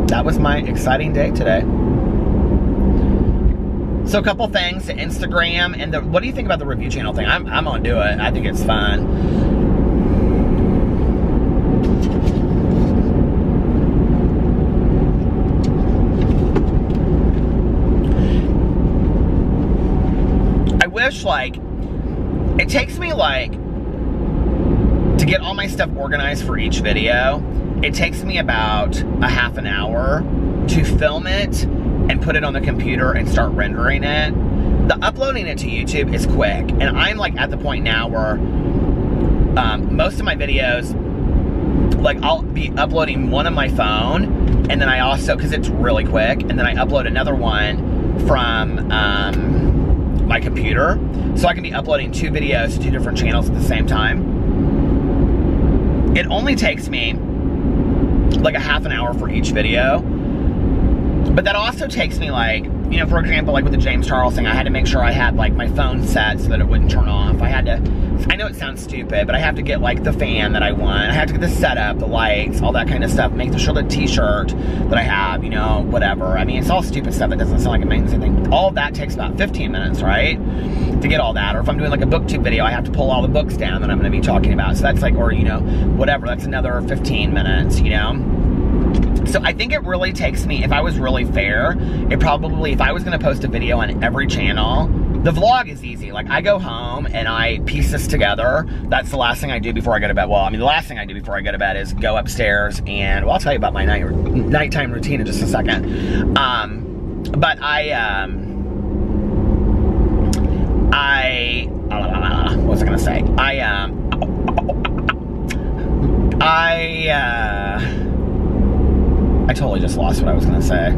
That was my exciting day today. So a couple things to Instagram and what do you think about the review channel thing? I'm gonna do it. I think it's fun. I wish, like, it takes me, like, to get all my stuff organized for each video, it takes me about a half an hour to film it and put it on the computer and start rendering it. The uploading it to YouTube is quick, and I'm like at the point now where most of my videos, like I'll be uploading one on my phone, and then I also, because it's really quick, and then I upload another one from my computer, so I can be uploading 2 videos to 2 different channels at the same time. It only takes me like a half an hour for each video. But that also takes me, like, you know, for example, like with the James Charles thing, I had to make sure I had, like, my phone set so that it wouldn't turn off. I had to, I know it sounds stupid, but I have to get, like, the fan that I want. I have to get the setup, the lights, all that kind of stuff. Make sure the t-shirt that I have, you know, whatever. I mean, it's all stupid stuff that doesn't sound like it means anything. All of that takes about 15 minutes, right? To get all that. Or if I'm doing, like, a booktube video, I have to pull all the books down that I'm going to be talking about. So that's, like, or, you know, whatever. That's another 15 minutes, you know? So I think it really takes me, if I was really fair, it probably, if I was going to post a video on every channel, the vlog is easy. Like, I go home and I piece this together. That's the last thing I do before I go to bed. Well, I mean, the last thing I do before I go to bed is go upstairs and, well, I'll tell you about my nighttime routine in just a second. But what was I going to say? I totally just lost what I was going to say.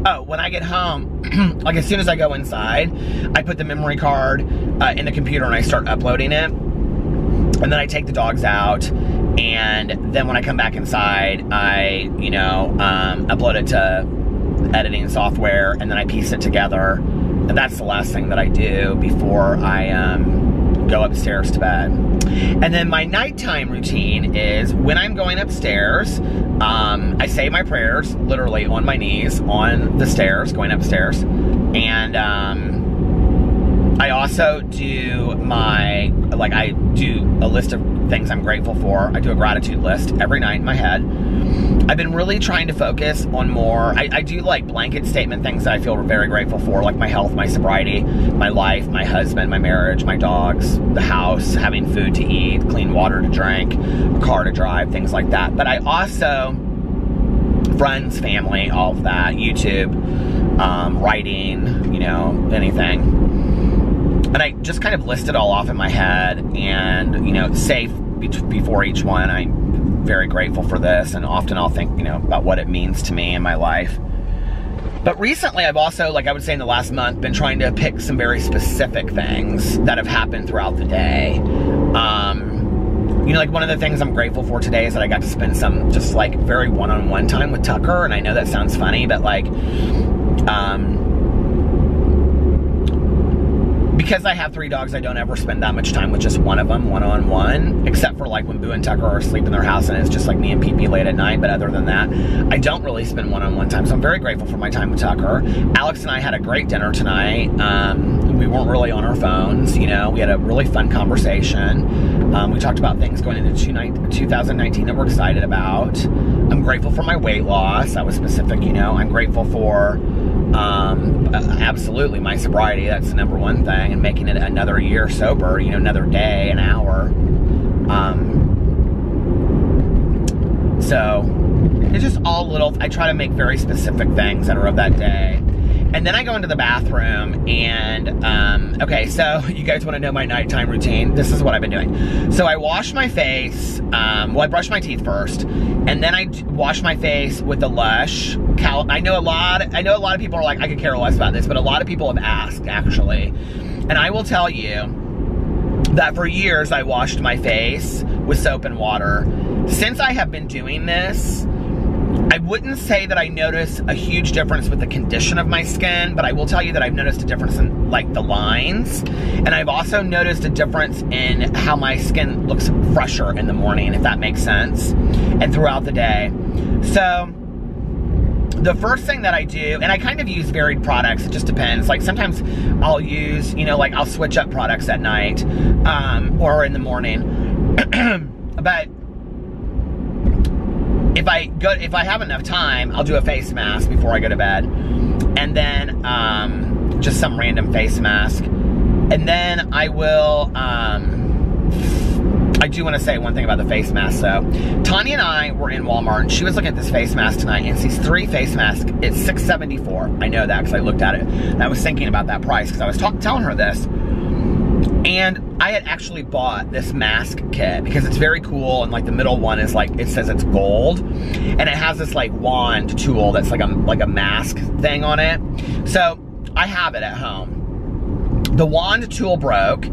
Oh, when I get home, like as soon as I go inside, I put the memory card in the computer and I start uploading it. And then I take the dogs out. And then when I come back inside, I, you know, upload it to editing software. And then I piece it together. And that's the last thing that I do before I go upstairs to bed. And then my nighttime routine is when I'm going upstairs, I say my prayers literally on my knees on the stairs, going upstairs. And I also do my, like, I do a list of things I'm grateful for. I do a gratitude list every night in my head. I've been really trying to focus on more, I do like blanket statement things that I feel very grateful for, like my health, my sobriety, my life, my husband, my marriage, my dogs, the house, having food to eat, clean water to drink, a car to drive, things like that. But I also, friends, family, all of that, YouTube, writing, you know, anything. And I just kind of list it all off in my head and, you know, say before each one, I'm very grateful for this, and often I'll think, you know, about what it means to me in my life. But recently I've also, like I would say in the last month, been trying to pick some very specific things that have happened throughout the day. You know, like one of the things I'm grateful for today is that I got to spend some just like very one-on-one time with Tucker, and I know that sounds funny, but like, because I have 3 dogs, I don't ever spend that much time with just one of them, one-on-one, except for like when Boo and Tucker are asleep in their house and it's just like me and Pee-Pee late at night. But other than that, I don't really spend one-on-one time. So I'm very grateful for my time with Tucker. Alex and I had a great dinner tonight. We weren't really on our phones, you know. We had a really fun conversation. We talked about things going into 2019 that we're excited about. I'm grateful for my weight loss. That was specific, you know. I'm grateful for absolutely my sobriety. That's the #1 thing, and making it another year sober, you know, another day, an hour. So it's just all little, I try to make very specific things that are of that day. And then I go into the bathroom and, okay, so you guys want to know my nighttime routine? This is what I've been doing. So I wash my face, well, I brush my teeth first, and then I wash my face with the Lush. I know a lot of people are like, I could care less about this, but a lot of people have asked, actually. And I will tell you that for years I washed my face with soap and water. Since I have been doing this, I wouldn't say that I notice a huge difference with the condition of my skin, but I will tell you that I've noticed a difference in like the lines, and I've also noticed a difference in how my skin looks fresher in the morning, if that makes sense, and throughout the day. So the first thing that I do, and I kind of use varied products, it just depends. Like sometimes I'll use, you know, like I'll switch up products at night or in the morning. But if I have enough time, I'll do a face mask before I go to bed. And then just some random face mask. And then I will, I do want to say one thing about the face mask though. Tanya and I were in Walmart and she was looking at this face mask tonight, and these 3 face masks, it's $6.74. I know that because I looked at it and I was thinking about that price because I was telling her this. And I had actually bought this mask kit because it's very cool, and like the middle one is like, it says it's gold, and it has this like wand tool that's like a mask thing on it. So I have it at home. The wand tool broke,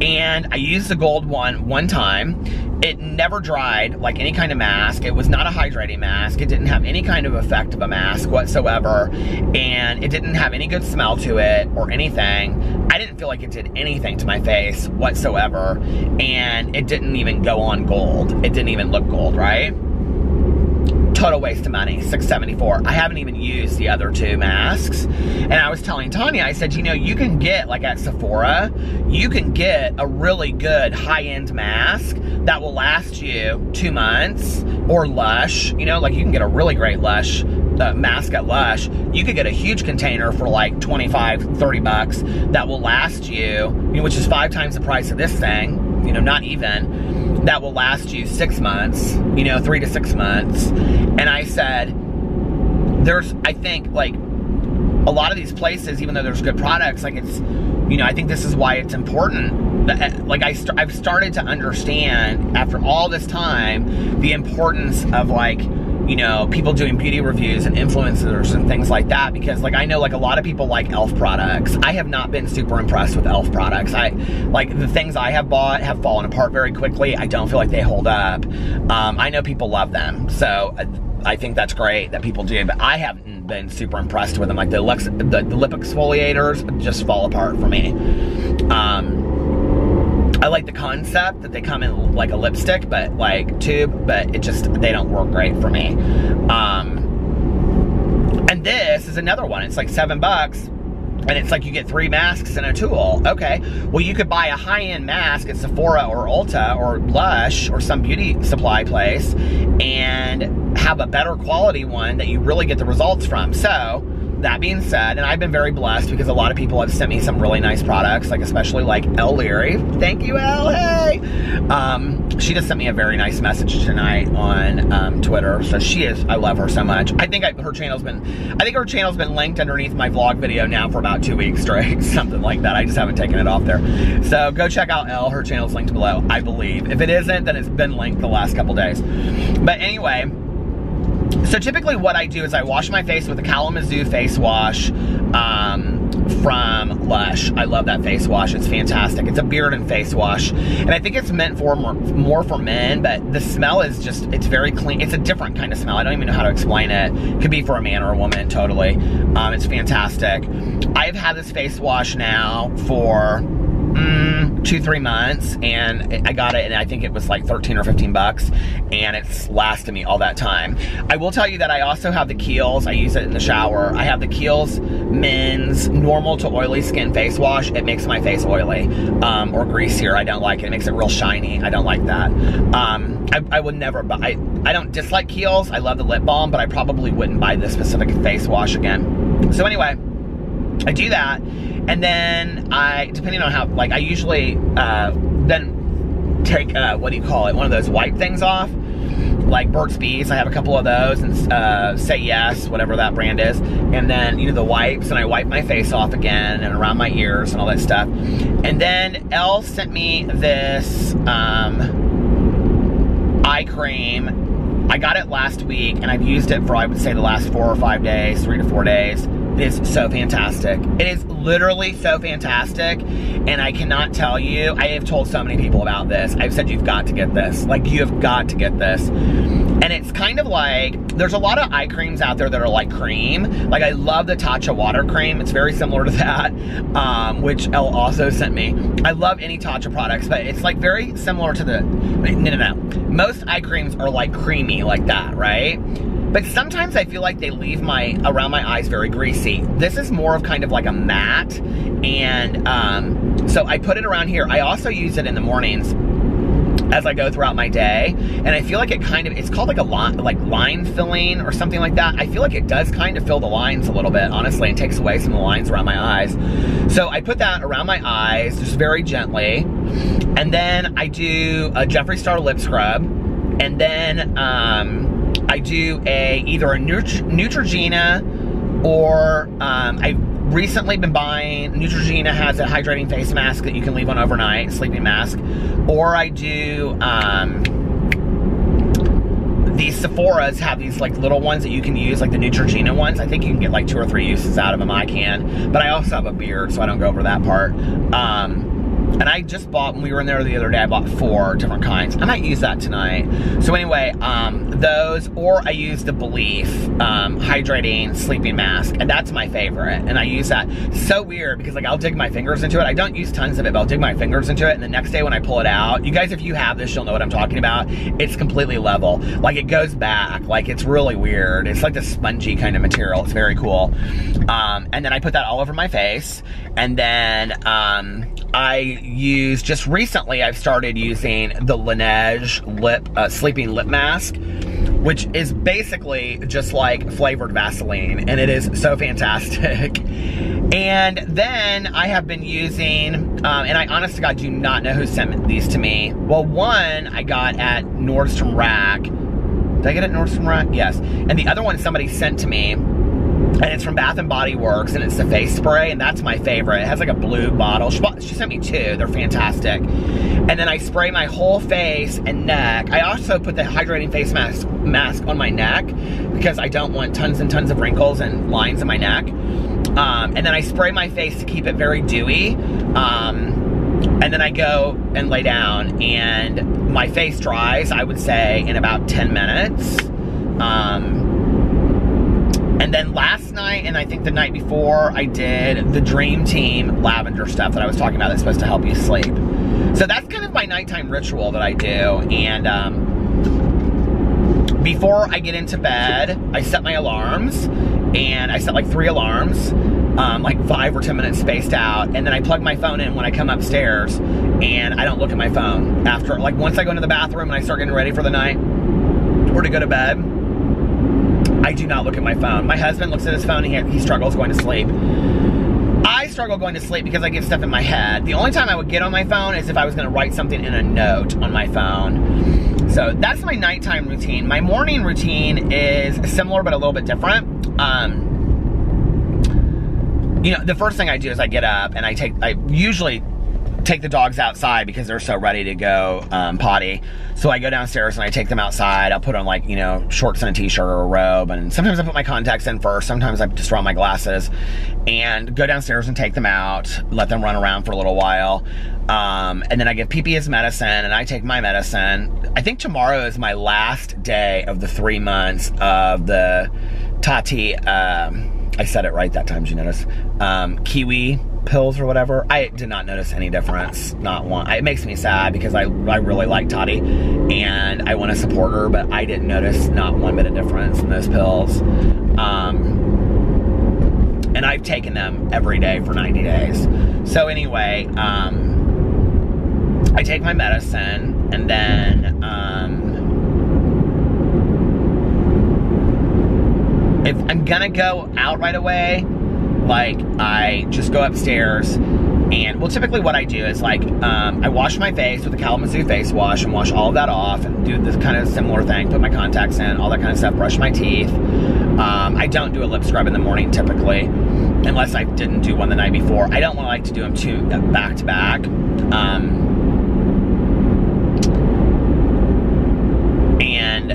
and I used the gold one time. It never dried like any kind of mask. It was not a hydrating mask. It didn't have any kind of effect of a mask whatsoever, and it didn't have any good smell to it or anything. I didn't feel like it did anything to my face whatsoever, and it didn't even go on gold. It didn't even look gold, right? Total waste of money, $6.74. I haven't even used the other 2 masks. And I was telling Tanya, I said, you know, you can get, like at Sephora, you can get a really good high-end mask that will last you 2 months, or Lush, you know, like you can get a really great Lush mask at Lush. You could get a huge container for like 25, 30 bucks that will last you, which is 5 times the price of this thing, you know, not even. That will last you 6 months, you know, 3 to 6 months. And I said, I think like a lot of these places, even though there's good products, like it's, you know, I think this is why it's important. Like I've started to understand after all this time, the importance of like, you know, people doing beauty reviews and influencers and things like that, because like I know like a lot of people like e.l.f. products. I have not been super impressed with e.l.f. products. Like the things I have bought have fallen apart very quickly. I don't feel like they hold up. I know people love them, so I think that's great that people do, but I haven't been super impressed with them. Like the lip exfoliators just fall apart for me. I like the concept that they come in like a lipstick, but like tube, but they don't work great for me. And this is another one. It's like $7, and it's like you get 3 masks and a tool. Okay, well you could buy a high-end mask at Sephora or Ulta or Lush or some beauty supply place and have a better quality one that you really get the results from. So that being said, and I've been very blessed because a lot of people have sent me some really nice products, like especially like Elle Leary. Thank you, Elle, hey! She just sent me a very nice message tonight on Twitter, so I love her so much. I think her channel's been linked underneath my vlog video now for about 2 weeks straight, something like that. I just haven't taken it off there. So go check out Elle, her channel's linked below, I believe. If it isn't, then it's been linked the last couple days. But anyway, so typically what I do is I wash my face with a Kalamazoo face wash from Lush. I love that face wash. It's fantastic. It's a beard and face wash. And I think it's meant for more for men, but the smell is just, it's very clean. It's a different kind of smell. I don't even know how to explain it. It could be for a man or a woman, totally. It's fantastic. I've had this face wash now for 2-3 months, and I got it, and I think it was like 13 or 15 bucks, and it's lasted me all that time. I will tell you that I also have the Kiehl's. I use it in the shower. I have the Kiehl's men's normal to oily skin face wash. It makes my face oily or greasier. I don't like it. It makes it real shiny. I don't like that. I would never buy. I don't dislike Kiehl's. I love the lip balm, but I probably wouldn't buy this specific face wash again. So anyway, I do that, and then depending on how, like, I usually then take, what do you call it, one of those wipe things off, like Burt's Bees. I have a couple of those, and Say Yes, whatever that brand is. And then, you know, the wipes, and I wipe my face off again and around my ears and all that stuff. And then Elle sent me this eye cream. I got it last week, and I've used it for, I would say, the last 4 or 5 days, 3 to 4 days. It is so fantastic. It is literally so fantastic, and I cannot tell you, I have told so many people about this. I've said, you've got to get this. Like, you have got to get this. And it's kind of like, there's a lot of eye creams out there that are like cream. Like, I love the Tatcha water cream. It's very similar to that, which Elle also sent me. I love any Tatcha products, but it's like very similar to the, no. Most eye creams are like creamy like that, right? But sometimes I feel like they leave around my eyes very greasy. This is more of kind of like a matte, and so I put it around here. I also use it in the mornings as I go throughout my day, and I feel like it kind of, it's called like a line filling or something like that. I feel like it does kind of fill the lines a little bit, honestly, and takes away some of the lines around my eyes. So I put that around my eyes just very gently, and then I do a Jeffree Star lip scrub, and then I do either a Neutrogena, or I've recently been buying, Neutrogena has a hydrating face mask that you can leave on overnight, sleeping mask, or I do, these Sephora's have these like little ones that you can use, like the Neutrogena ones. I think you can get like 2 or 3 uses out of them. I can, but I also have a beard, so I don't go over that part. And I just bought, when we were in there the other day, I bought 4 different kinds. I might use that tonight. So anyway, those, or I use the Belief hydrating sleeping mask, and that's my favorite. And I use that. So weird, because like I'll dig my fingers into it. I don't use tons of it, but I'll dig my fingers into it, and the next day when I pull it out, you guys, if you have this, you'll know what I'm talking about. It's completely level. Like, it goes back. Like, it's really weird. It's like the spongy kind of material. It's very cool. And then I put that all over my face, and then I use, just recently I've started using the Laneige sleeping lip mask, which is basically just like flavored Vaseline, and it is so fantastic. And then I have been using, and I honest to God do not know who sent these to me. Well, one I got at Nordstrom Rack. Did I get it at Nordstrom Rack? Yes. And the other one somebody sent to me, and it's from Bath & Body Works, and it's the face spray, and that's my favorite. It has like a blue bottle. She sent me 2. They're fantastic. And then I spray my whole face and neck. I also put the hydrating face mask on my neck, because I don't want tons and tons of wrinkles and lines in my neck. And then I spray my face to keep it very dewy. And then I go and lay down, and my face dries, I would say, in about 10 minutes. And then last night, and I think the night before, I did the Dream Team lavender stuff that I was talking about that's supposed to help you sleep. So that's kind of my nighttime ritual that I do. And before I get into bed, I set my alarms, and I set like 3 alarms, like 5 or 10 minutes spaced out, and then I plug my phone in when I come upstairs, and I don't look at my phone after, like, once I go into the bathroom and I start getting ready for the night or to go to bed, I do not look at my phone. My husband looks at his phone and he struggles going to sleep. I struggle going to sleep because I get stuff in my head. The only time I would get on my phone is if I was going to write something in a note on my phone. So that's my nighttime routine. My morning routine is similar but a little bit different. You know, the first thing I do is I get up and I usually take the dogs outside because they're so ready to go potty. So I go downstairs and I take them outside. I'll put on, like, you know, shorts and a t-shirt or a robe, and sometimes I put my contacts in first. Sometimes I just throw on my glasses and go downstairs and take them out, let them run around for a little while. And then I give Pee-Pee his medicine, and I take my medicine. I think tomorrow is my last day of the 3 months of the Tati, I said it right that time, did you notice? Kiwi pills or whatever. I did not notice any difference, not one. It makes me sad because I really like Tati and I want to support her, but I didn't notice not one bit of difference in those pills. And I've taken them every day for 90 days. So anyway, I take my medicine, and then if I'm gonna go out right away, like, I just go upstairs And well, typically what I do is like, I wash my face with the Kalamazoo face wash and wash all of that off and do this kind of similar thing, put my contacts in, all that kind of stuff, brush my teeth. I don't do a lip scrub in the morning typically, unless I didn't do one the night before. I don't like to do them two back to back. And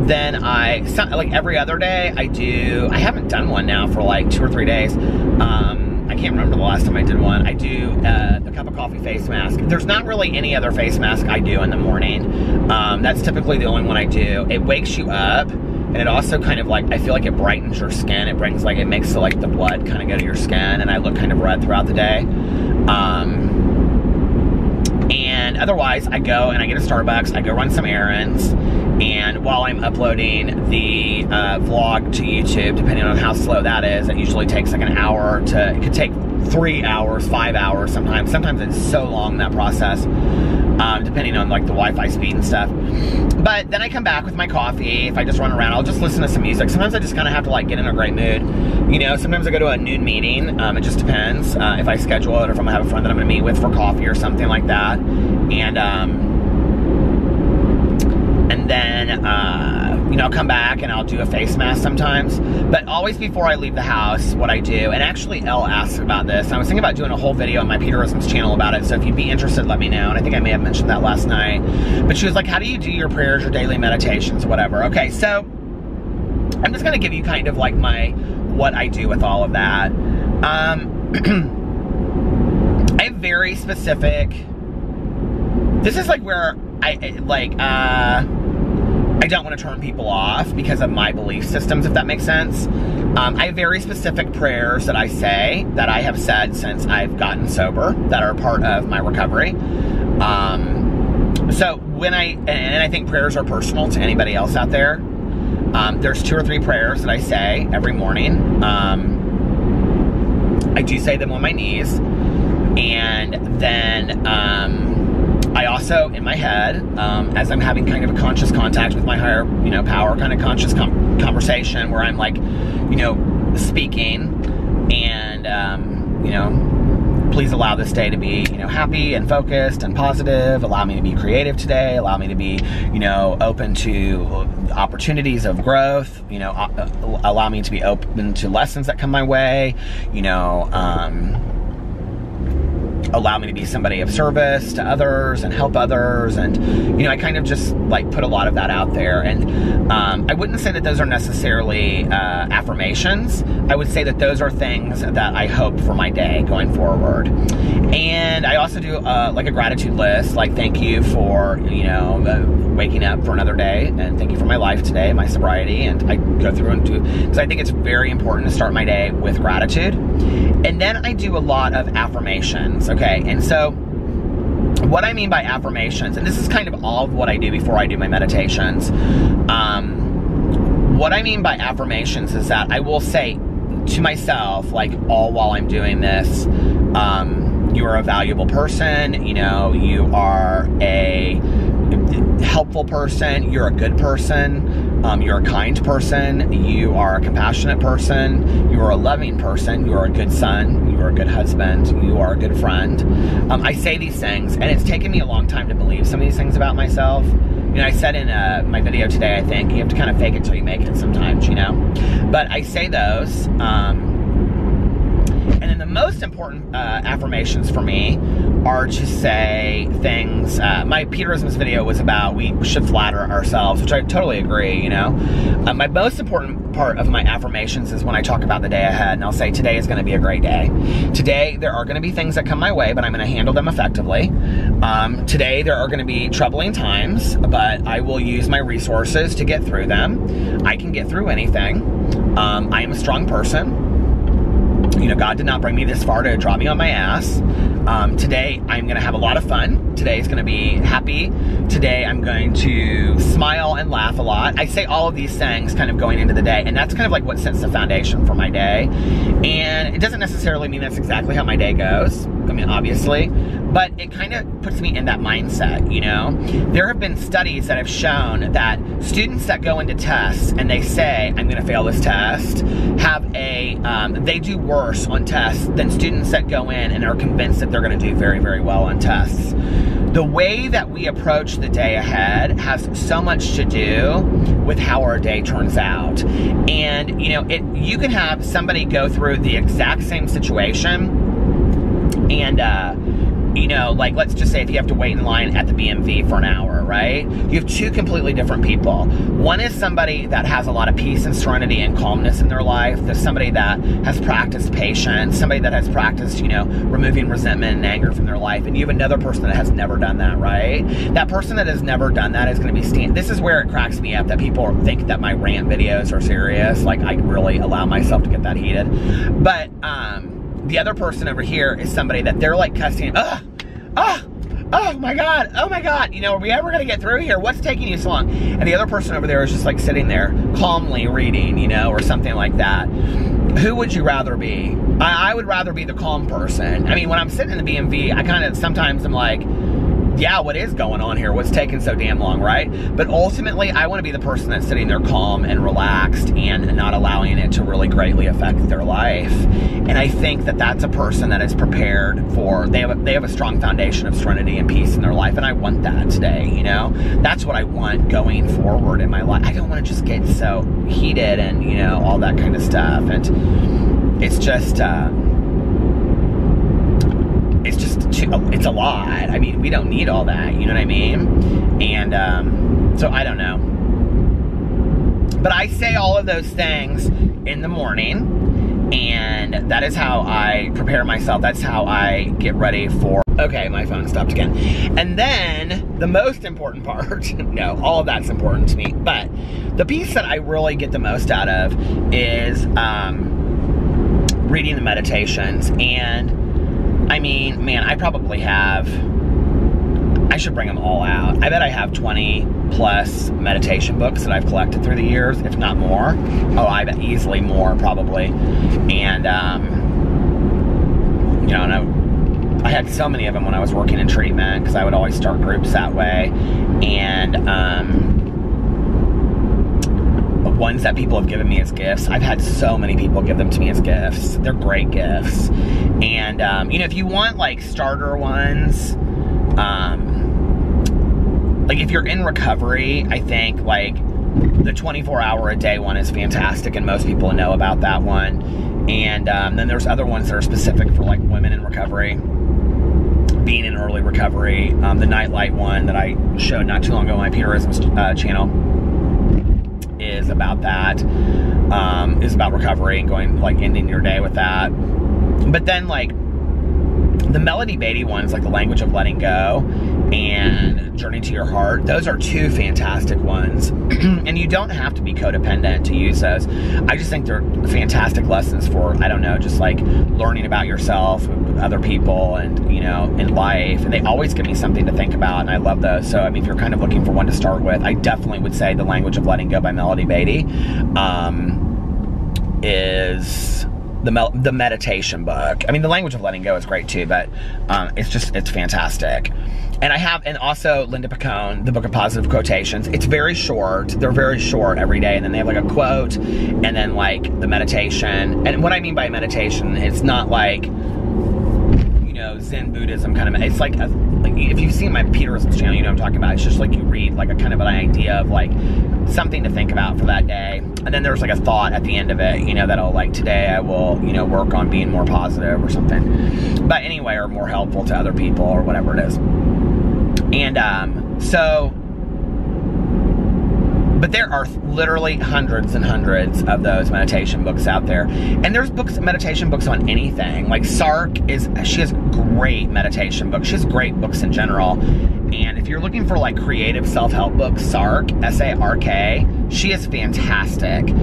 then like every other day I haven't done one now for like 2 or 3 days. I can't remember the last time I did one. I do a cup of coffee face mask. There's not really any other face mask I do in the morning. That's typically the only one I do. It wakes you up, and it also kind of like, I feel like it brightens your skin. It makes the blood kind of go to your skin, and I look kind of red throughout the day. And otherwise, I go and I get a Starbucks, I go run some errands, and while I'm uploading the vlog to YouTube, depending on how slow that is, it usually takes like an hour to, it could take 3 hours, 5 hours sometimes. Sometimes it's so long, that process, depending on like the Wi-Fi speed and stuff. But then I come back with my coffee. If I just run around, I'll just listen to some music. Sometimes I just kind of have to like get in a great mood. You know, sometimes I go to a noon meeting. It just depends if I schedule it or if I'm gonna have a friend that I'm gonna meet with for coffee or something like that. And then, you know, I'll come back and I'll do a face mask sometimes. But always before I leave the house, what I do, and actually Elle asked about this, and I was thinking about doing a whole video on my Peterisms channel about it, so if you'd be interested, let me know. And I think I may have mentioned that last night. But she was like, how do you do your prayers, your daily meditations, whatever? Okay, so I'm just gonna give you kind of like what I do with all of that. I have very specific, this is like where I don't want to turn people off because of my belief systems, if that makes sense. I have very specific prayers that I say, that I have said since I've gotten sober, that are part of my recovery. So when and I think prayers are personal to anybody else out there. There's 2 or 3 prayers that I say every morning. I do say them on my knees. And then, I also, in my head, as I'm having kind of a conscious contact with my higher, you know, power, kind of conscious conversation where I'm like, you know, speaking and, you know, please allow this day to be, you know, happy and focused and positive. Allow me to be creative today. Allow me to be, you know, open to opportunities of growth. You know, allow me to be open to lessons that come my way. You know, allow me to be somebody of service to others and help others. And, you know, I kind of just like put a lot of that out there. And I wouldn't say that those are necessarily affirmations. I would say that those are things that I hope for my day going forward. And I also do like a gratitude list, like thank you for, you know, waking up for another day, and thank you for my life today, my sobriety. And I go through and do, because I think it's very important to start my day with gratitude. And then I do a lot of affirmations, okay? And so what I mean by affirmations, and this is kind of all of what I do before I do my meditations, what I mean by affirmations is that I will say to myself, like all while I'm doing this, you are a valuable person, you know, you are a helpful person, you're a good person, you're a kind person, you are a compassionate person, you are a loving person, you are a good son, you are a good husband, you are a good friend. I say these things, and it's taken me a long time to believe some of these things about myself. You know, I said in my video today, I think, you have to kind of fake it till you make it sometimes, you know? But I say those, and then the most important affirmations for me are to say things, my Peterisms video was about we should flatter ourselves, which I totally agree, you know. My most important part of my affirmations is when I talk about the day ahead, and I'll say today is going to be a great day. Today there are going to be things that come my way, but I'm going to handle them effectively. Today there are going to be troubling times, but I will use my resources to get through them. I can get through anything. I am a strong person. You know, God did not bring me this far to drop me on my ass. Today, I'm going to have a lot of fun. Today is going to be happy. Today, I'm going to smile and laugh a lot. I say all of these things kind of going into the day, and that's kind of like what sets the foundation for my day. And it doesn't necessarily mean that's exactly how my day goes. I mean, obviously, but it kind of puts me in that mindset, you know? There have been studies that have shown that students that go into tests and they say, I'm going to fail this test, have a, they do worse worse on tests than students that go in and are convinced that they're going to do very, very well on tests. The way that we approach the day ahead has so much to do with how our day turns out. And, you know, you can have somebody go through the exact same situation and, you know, like, let's just say if you have to wait in line at the BMV for an hour, right? You have two completely different people. One is somebody that has a lot of peace and serenity and calmness in their life. There's somebody that has practiced patience, somebody that has practiced, you know, removing resentment and anger from their life. And you have another person that has never done that, right? That person that has never done that is going to be this is where it cracks me up, that people think that my rant videos are serious. Like, I really allow myself to get that heated. But, the other person over here is somebody that they're like cussing, oh my God, you know, are we ever gonna get through here? What's taking you so long? And the other person over there is just like sitting there calmly reading, you know, or something like that. Who would you rather be? I would rather be the calm person. I mean, when I'm sitting in the BMV, I kind of, sometimes I'm like, yeah, what is going on here? What's taking so damn long, right? But ultimately, I want to be the person that's sitting there calm and relaxed and not allowing it to really greatly affect their life. And I think that that's a person that is prepared for, they have a strong foundation of serenity and peace in their life, and I want that today, you know? That's what I want going forward in my life. I don't want to just get so heated and, you know, all that kind of stuff. And it's just, it's a lot. I mean, we don't need all that, you know what I mean? And so I don't know. But I say all of those things in the morning, and that is how I prepare myself. That's how I get ready for, okay, my phone stopped again. And then the most important part, no, all of that's important to me, but the piece that I really get the most out of is reading the meditations. And I mean, man, I probably have, I should bring them all out. I bet I have 20 plus meditation books that I've collected through the years, if not more. Oh, I bet easily more, probably. And, you know, and I had so many of them when I was working in treatment, because I would always start groups that way. And, ones that people have given me as gifts. I've had so many people give them to me as gifts. They're great gifts. And, you know, if you want, like, starter ones, like, if you're in recovery, I think, like, the 24-hour-a-day one is fantastic, and most people know about that one. And then there's other ones that are specific for, like, women in recovery, being in early recovery. The Nightlight one that I showed not too long ago on my Peterism channel is about that, is about recovery and going, like, ending your day with that. But then, like, the Melody Beatty ones, like The Language of Letting Go and Journey to Your Heart, those are two fantastic ones. And you don't have to be codependent to use those. I just think they're fantastic lessons for, I don't know, just like learning about yourself, other people, and, you know, in life. And they always give me something to think about, and I love those. So, I mean, if you're kind of looking for one to start with, I definitely would say The Language of Letting Go by Melody Beatty is the meditation book. I mean, The Language of Letting Go is great too, but it's fantastic. And also Linda Picone, the Book of Positive Quotations. It's very short. They're very short every day, and then they have like a quote, and then like the meditation. And what I mean by meditation, it's not like, you know, Zen Buddhism kind of, it's like if you've seen my Peterism channel, you know what I'm talking about. It's just like you read like a kind of an idea of like something to think about for that day. And then there's like a thought at the end of it, you know, that'll like, today I will, you know, work on being more positive or something. But anyway, or more helpful to other people or whatever it is. And but there are literally hundreds and hundreds of those meditation books out there. And there's meditation books on anything. Like Sark she has great meditation books. She has great books in general. And if you're looking for like creative self-help books, Sark, S-A-R-K, she is fantastic. Did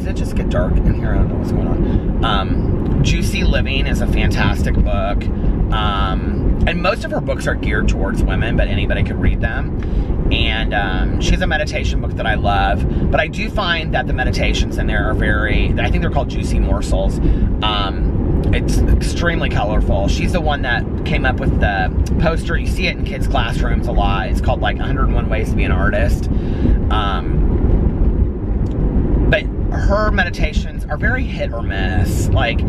it just get dark in here? I don't know what's going on. Juicy Living is a fantastic book. And most of her books are geared towards women, but anybody could read them. And she has a meditation book that I love. But I do find that the meditations in there are I think they're called Juicy Morsels. It's extremely colorful. She's the one that came up with the poster. You see it in kids' classrooms a lot. It's called like 101 Ways to be an Artist. But her meditations are very hit or miss. Like,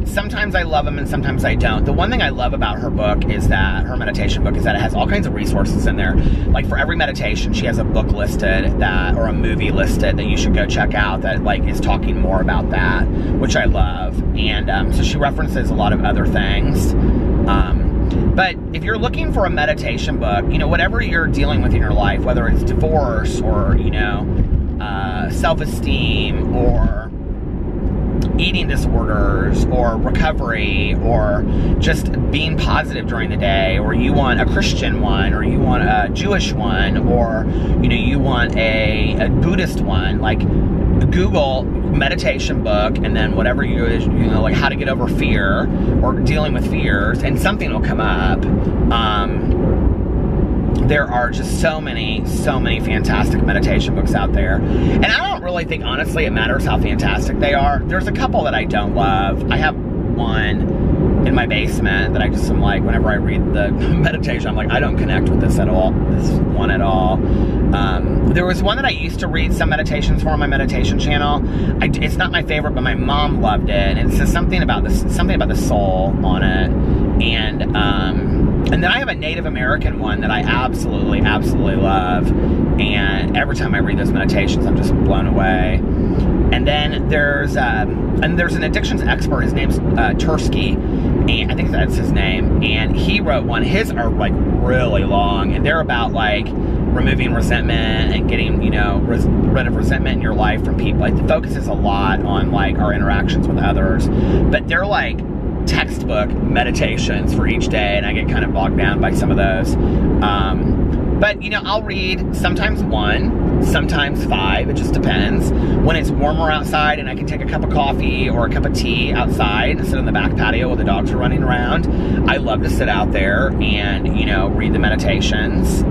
sometimes I love them and sometimes I don't. The one thing I love about her book is that, her meditation book, is that it has all kinds of resources in there. Like, for every meditation, she has a book listed that, or a movie listed that you should go check out that, like, is talking more about that, which I love. And so she references a lot of other things. But if you're looking for a meditation book, you know, whatever you're dealing with in your life, whether it's divorce or, you know, self-esteem or eating disorders or recovery or just being positive during the day, or you want a Christian one, or you want a Jewish one, or, you know, you want a Buddhist one, like, Google meditation book and then whatever you know, like how to get over fear or dealing with fears, and something will come up. There are just so many fantastic meditation books out there. And I don't really think, honestly, it matters how fantastic they are. There's a couple that I don't love. I have one in my basement that I just am like, whenever I read the meditation, I'm like, I don't connect with this at all, this one at all. There was one that I used to read some meditations for on my meditation channel. It's not my favorite, but my mom loved it, and it says something about the soul on it. And then I have a Native American one that I absolutely love, and every time I read those meditations, I'm just blown away. And then there's an addictions expert. His name's Tursky, and I think that's his name. And he wrote one. His are like really long, and they're about like removing resentment and getting, you know, rid of resentment in your life from people. Like, the focus is a lot on like our interactions with others, but they're like textbook meditations for each day, and I get kind of bogged down by some of those. But, you know, I'll read sometimes 1, sometimes 5, it just depends. When it's warmer outside and I can take a cup of coffee or a cup of tea outside and sit on the back patio while the dogs are running around, I love to sit out there and, you know, read the meditations.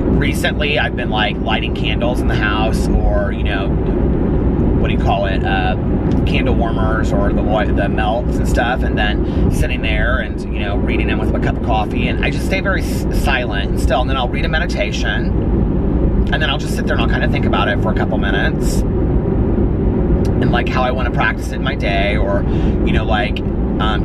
Recently, I've been like lighting candles in the house, or, you know, what do you call it, candle warmers, or the melts and stuff, and then sitting there and, you know, reading them with a cup of coffee. And I just stay very silent and still, and then I'll read a meditation, and then I'll just sit there and I'll kind of think about it for a couple minutes, and like how I want to practice it in my day, or, you know, like,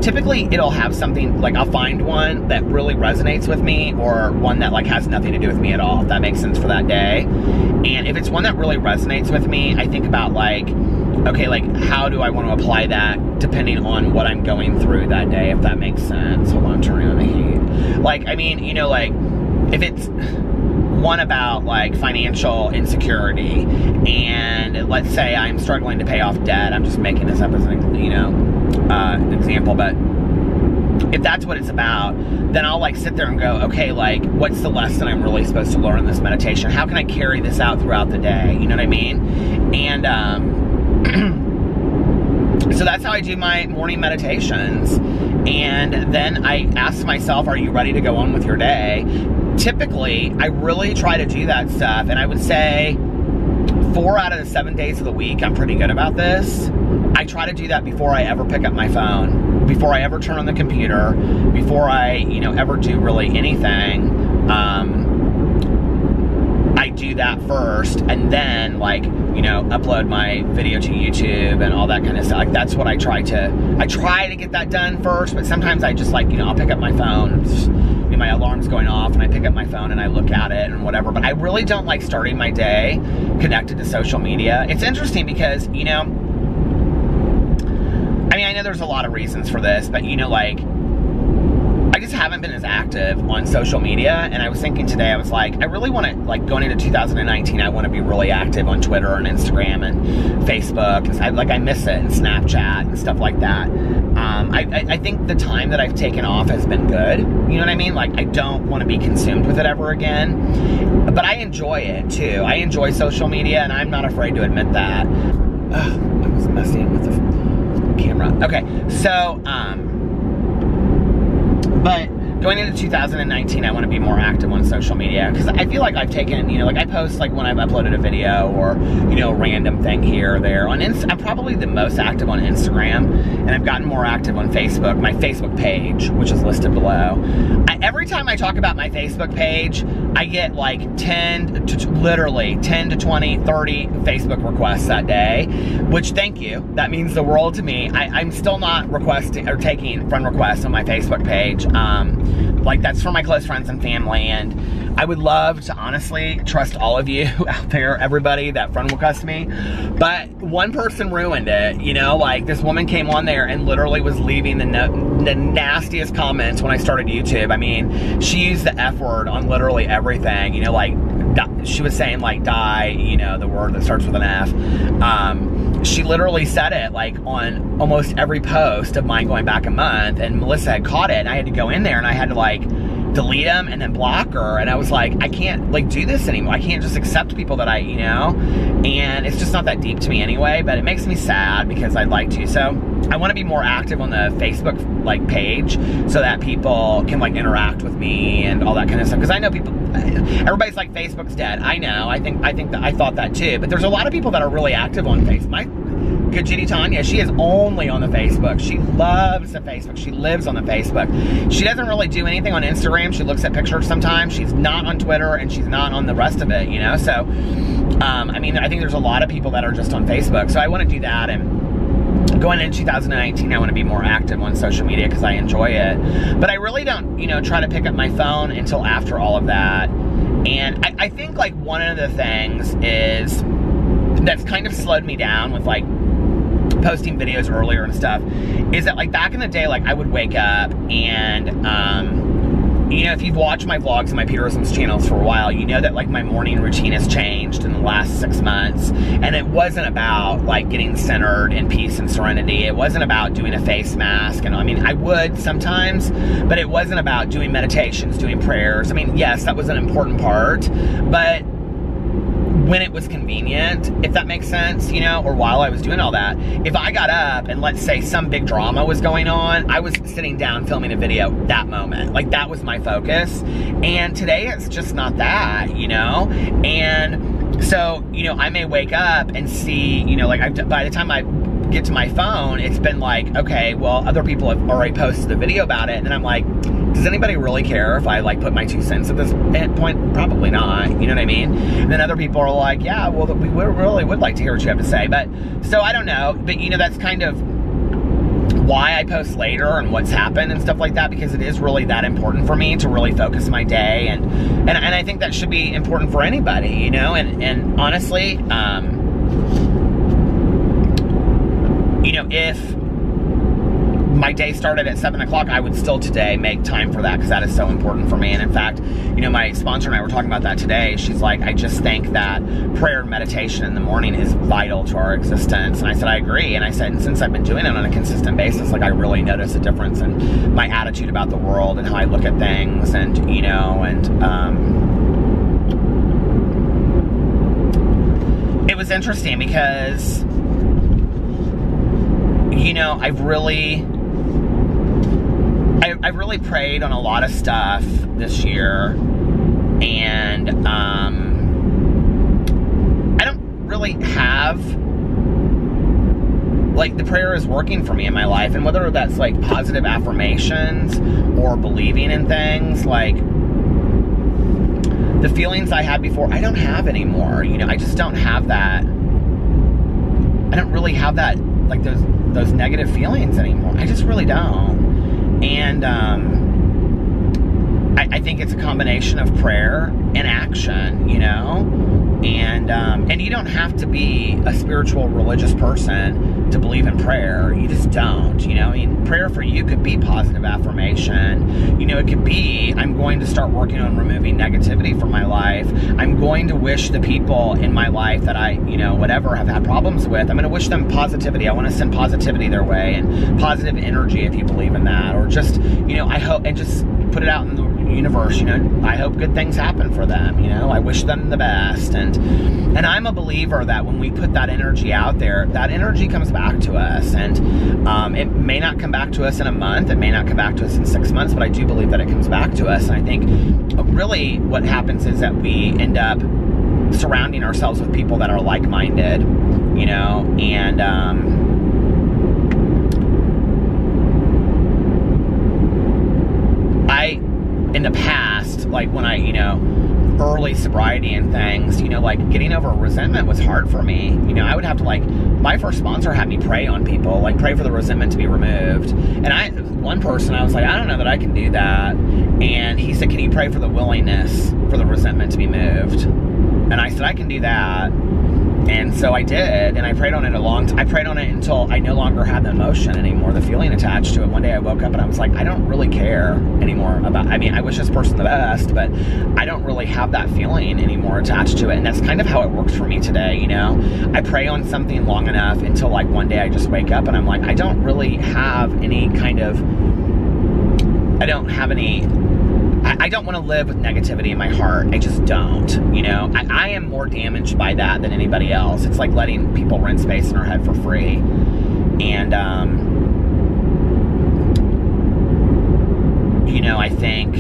typically it'll have something, like I'll find one that really resonates with me, or one that like has nothing to do with me at all, if that makes sense for that day. And if it's one that really resonates with me, I think about like, okay, like how do I want to apply that depending on what I'm going through that day, if that makes sense. Hold on, I'm turning on the heat. Like, I mean, you know, like if it's one about like financial insecurity, and let's say I'm struggling to pay off debt, I'm just making this up as an, you know, example, but if that's what it's about, then I'll like sit there and go, okay, like what's the lesson I'm really supposed to learn in this meditation? How can I carry this out throughout the day? You know what I mean? And so that's how I do my morning meditations. And then I ask myself, are you ready to go on with your day? Typically, I really try to do that stuff, and I would say 4 out of the 7 days of the week, I'm pretty good about this. I try to do that before I ever pick up my phone, before I ever turn on the computer, before I, you know, ever do really anything. I do that first, and then, like, you know, upload my video to YouTube and all that kind of stuff. Like, that's what I try to get that done first, but sometimes I just, like, you know, I'll pick up my phone, you know, my alarm's going off, and I pick up my phone and I look at it and whatever. But I really don't like starting my day connected to social media. It's interesting because, you know, I mean, I know there's a lot of reasons for this, but, you know, like, I just haven't been as active on social media. And I was thinking today, I was like, I really want to, like, going into 2019, I want to be really active on Twitter and Instagram and Facebook. And I miss it, and Snapchat and stuff like that. I think the time that I've taken off has been good. You know what I mean? Like, I don't want to be consumed with it ever again. But I enjoy it, too. I enjoy social media, and I'm not afraid to admit that. Ugh, I was messing with the camera. Okay, so, but going into 2019, I want to be more active on social media, because I feel like I've taken, you know, like I post like when I've uploaded a video or, you know, a random thing here or there. I'm probably the most active on Instagram, and I've gotten more active on Facebook, my Facebook page, which is listed below. Every time I talk about my Facebook page, I get like literally 10 to 20, 30 Facebook requests that day, which, thank you. That means the world to me. I'm still not requesting or taking friend requests on my Facebook page. Like, that's for my close friends and family, and I would love to honestly trust all of you out there, everybody that friend requests me, but one person ruined it, you know? Like, this woman came on there and literally was leaving the nastiest comments when I started YouTube. I mean, she used the F word on literally everything, you know, like, she was saying, like, die, you know, the word that starts with an F. She literally said it, like, on almost every post of mine going back a month, and Melissa had caught it, and I had to go in there, and I had to, like, delete them and then block her, and I was like, I can't, like, do this anymore. I can't just accept people that I, you know, and it's just not that deep to me anyway, but it makes me sad because I'd like to. So I want to be more active on the Facebook, like, page, so that people can, like, interact with me and all that kind of stuff, because I know people, everybody's like, Facebook's dead. I know, I think that I thought that too, but there's a lot of people that are really active on Facebook. My good Ginny Tanya, she is only on the Facebook. She loves the Facebook. She lives on the Facebook. She doesn't really do anything on Instagram. She looks at pictures sometimes. She's not on Twitter, and she's not on the rest of it, you know? So, I mean, I think there's a lot of people that are just on Facebook. So I want to do that, and going into 2019, I want to be more active on social media because I enjoy it. But I really don't, you know, try to pick up my phone until after all of that. And I think, like, one of the things is that's kind of slowed me down with, like, posting videos earlier and stuff, is that, like, back in the day, like, I would wake up and, you know, if you've watched my vlogs and my Peterson's channels for a while, you know that, like, my morning routine has changed in the last 6 months, and it wasn't about, like, getting centered in peace and serenity. It wasn't about doing a face mask, and I mean, I would sometimes, but it wasn't about doing meditations, doing prayers. I mean, yes, that was an important part, but when it was convenient, if that makes sense, you know, or while I was doing all that, if I got up and, let's say, some big drama was going on, I was sitting down filming a video that moment. Like, that was my focus. And today it's just not that, you know? And so, you know, I may wake up and see, you know, like, by the time I get to my phone, it's been like, okay, well, other people have already posted a video about it, and then I'm like, does anybody really care if I, like, put my 2 cents at this point? Probably not, you know what I mean? And then other people are like, yeah, well, we really would like to hear what you have to say. But, so I don't know, but, you know, that's kind of why I post later and what's happened and stuff like that, because it is really that important for me to really focus my day, and I think that should be important for anybody, you know, and honestly, you know, if my day started at 7 o'clock, I would still today make time for that, because that is so important for me. And in fact, you know, my sponsor and I were talking about that today. She's like, I just think that prayer and meditation in the morning is vital to our existence. And I said, I agree. And I said, and since I've been doing it on a consistent basis, like, I really notice a difference in my attitude about the world and how I look at things, and, you know, and it was interesting because, you know, I've really prayed on a lot of stuff this year, and I don't really have, like, the prayer is working for me in my life, and whether that's, like, positive affirmations or believing in things, like, the feelings I had before, I don't have anymore, you know, I just don't have that, I don't really have that, like, those negative feelings anymore. I just really don't. And I think it's a combination of prayer and action, you know? And you don't have to be a spiritual, religious person to believe in prayer. You just don't, you know? I mean, prayer for you could be positive affirmation. You know, it could be, I'm going to start working on removing negativity from my life. I'm going to wish the people in my life that I, you know, whatever, have had problems with, I'm going to wish them positivity. I want to send positivity their way, and positive energy, if you believe in that. Or just, you know, I hope, and just put it out in the universe, you know, I hope good things happen for them, you know, I wish them the best. And I'm a believer that when we put that energy out there, that energy comes back to us. And it may not come back to us in a month, it may not come back to us in 6 months, but I do believe that it comes back to us. And I think really what happens is that we end up surrounding ourselves with people that are like-minded, you know, and in the past, like when I, you know, early sobriety and things, you know, like getting over resentment was hard for me. You know, I would have to, like, my first sponsor had me pray on people, like pray for the resentment to be removed. And one person, I was like, I don't know that I can do that. And he said, can you pray for the willingness for the resentment to be moved? And I said, I can do that. And so I did, and I prayed on it I prayed on it until I no longer had the emotion anymore, the feeling attached to it. One day I woke up and I was like, I don't really care anymore about, I mean, I wish this person the best, but I don't really have that feeling anymore attached to it. And that's kind of how it works for me today, you know? I pray on something long enough until, like, one day I just wake up and I'm like, I don't really have any kind of, I don't want to live with negativity in my heart. I just don't, you know. I am more damaged by that than anybody else. It's like letting people rent space in our head for free. And, you know, I think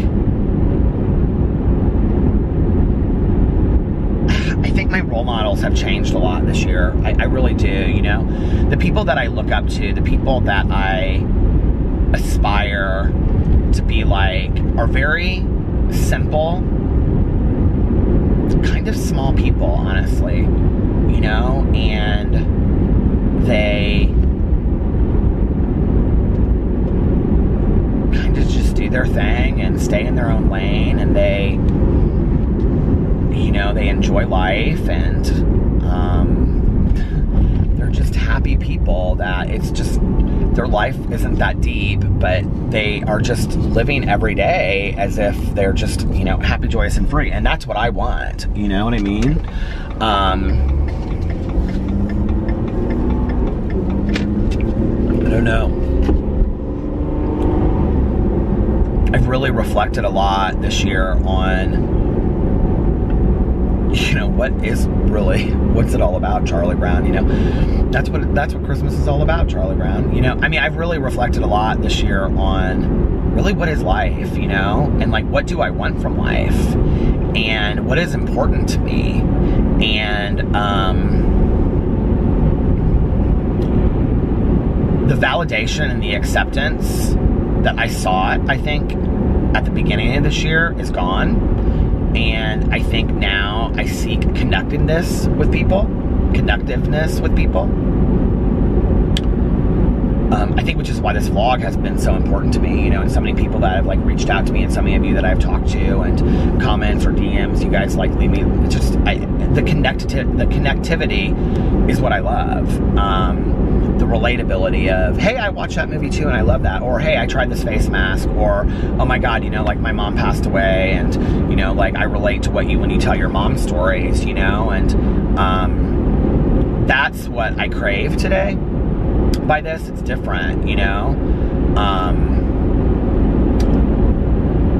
my role models have changed a lot this year. I really do, you know. The people that I look up to, the people that I aspire to be like, are very simple, kind of small people, honestly, you know, and they kind of just do their thing and stay in their own lane, and they, you know, they enjoy life, and they're just happy people that it's just, their life isn't that deep, but they are just living every day as if they're just, you know, happy, joyous, and free. And that's what I want. You know what I mean? I don't know. I've really reflected a lot this year on, you know, what's it all about, Charlie Brown, you know? That's what Christmas is all about, Charlie Brown, you know? I mean, I've really reflected a lot this year on really what is life, you know? And, like, what do I want from life? And what is important to me? And the validation and the acceptance that I sought, I think, at the beginning of this year is gone. And I think now I seek connectiveness with people. I think, which is why this vlog has been so important to me, you know, and so many people that have, like, reached out to me, and so many of you that I've talked to, and comments or DMs, you guys, like, leave me, it's just, the connectivity is what I love. The relatability of, hey, I watched that movie too and I love that, or hey, I tried this face mask, or oh my god, you know, like, my mom passed away, and, you know, like, I relate to when you tell your mom stories, you know, and that's what I crave today by this. It's different, you know,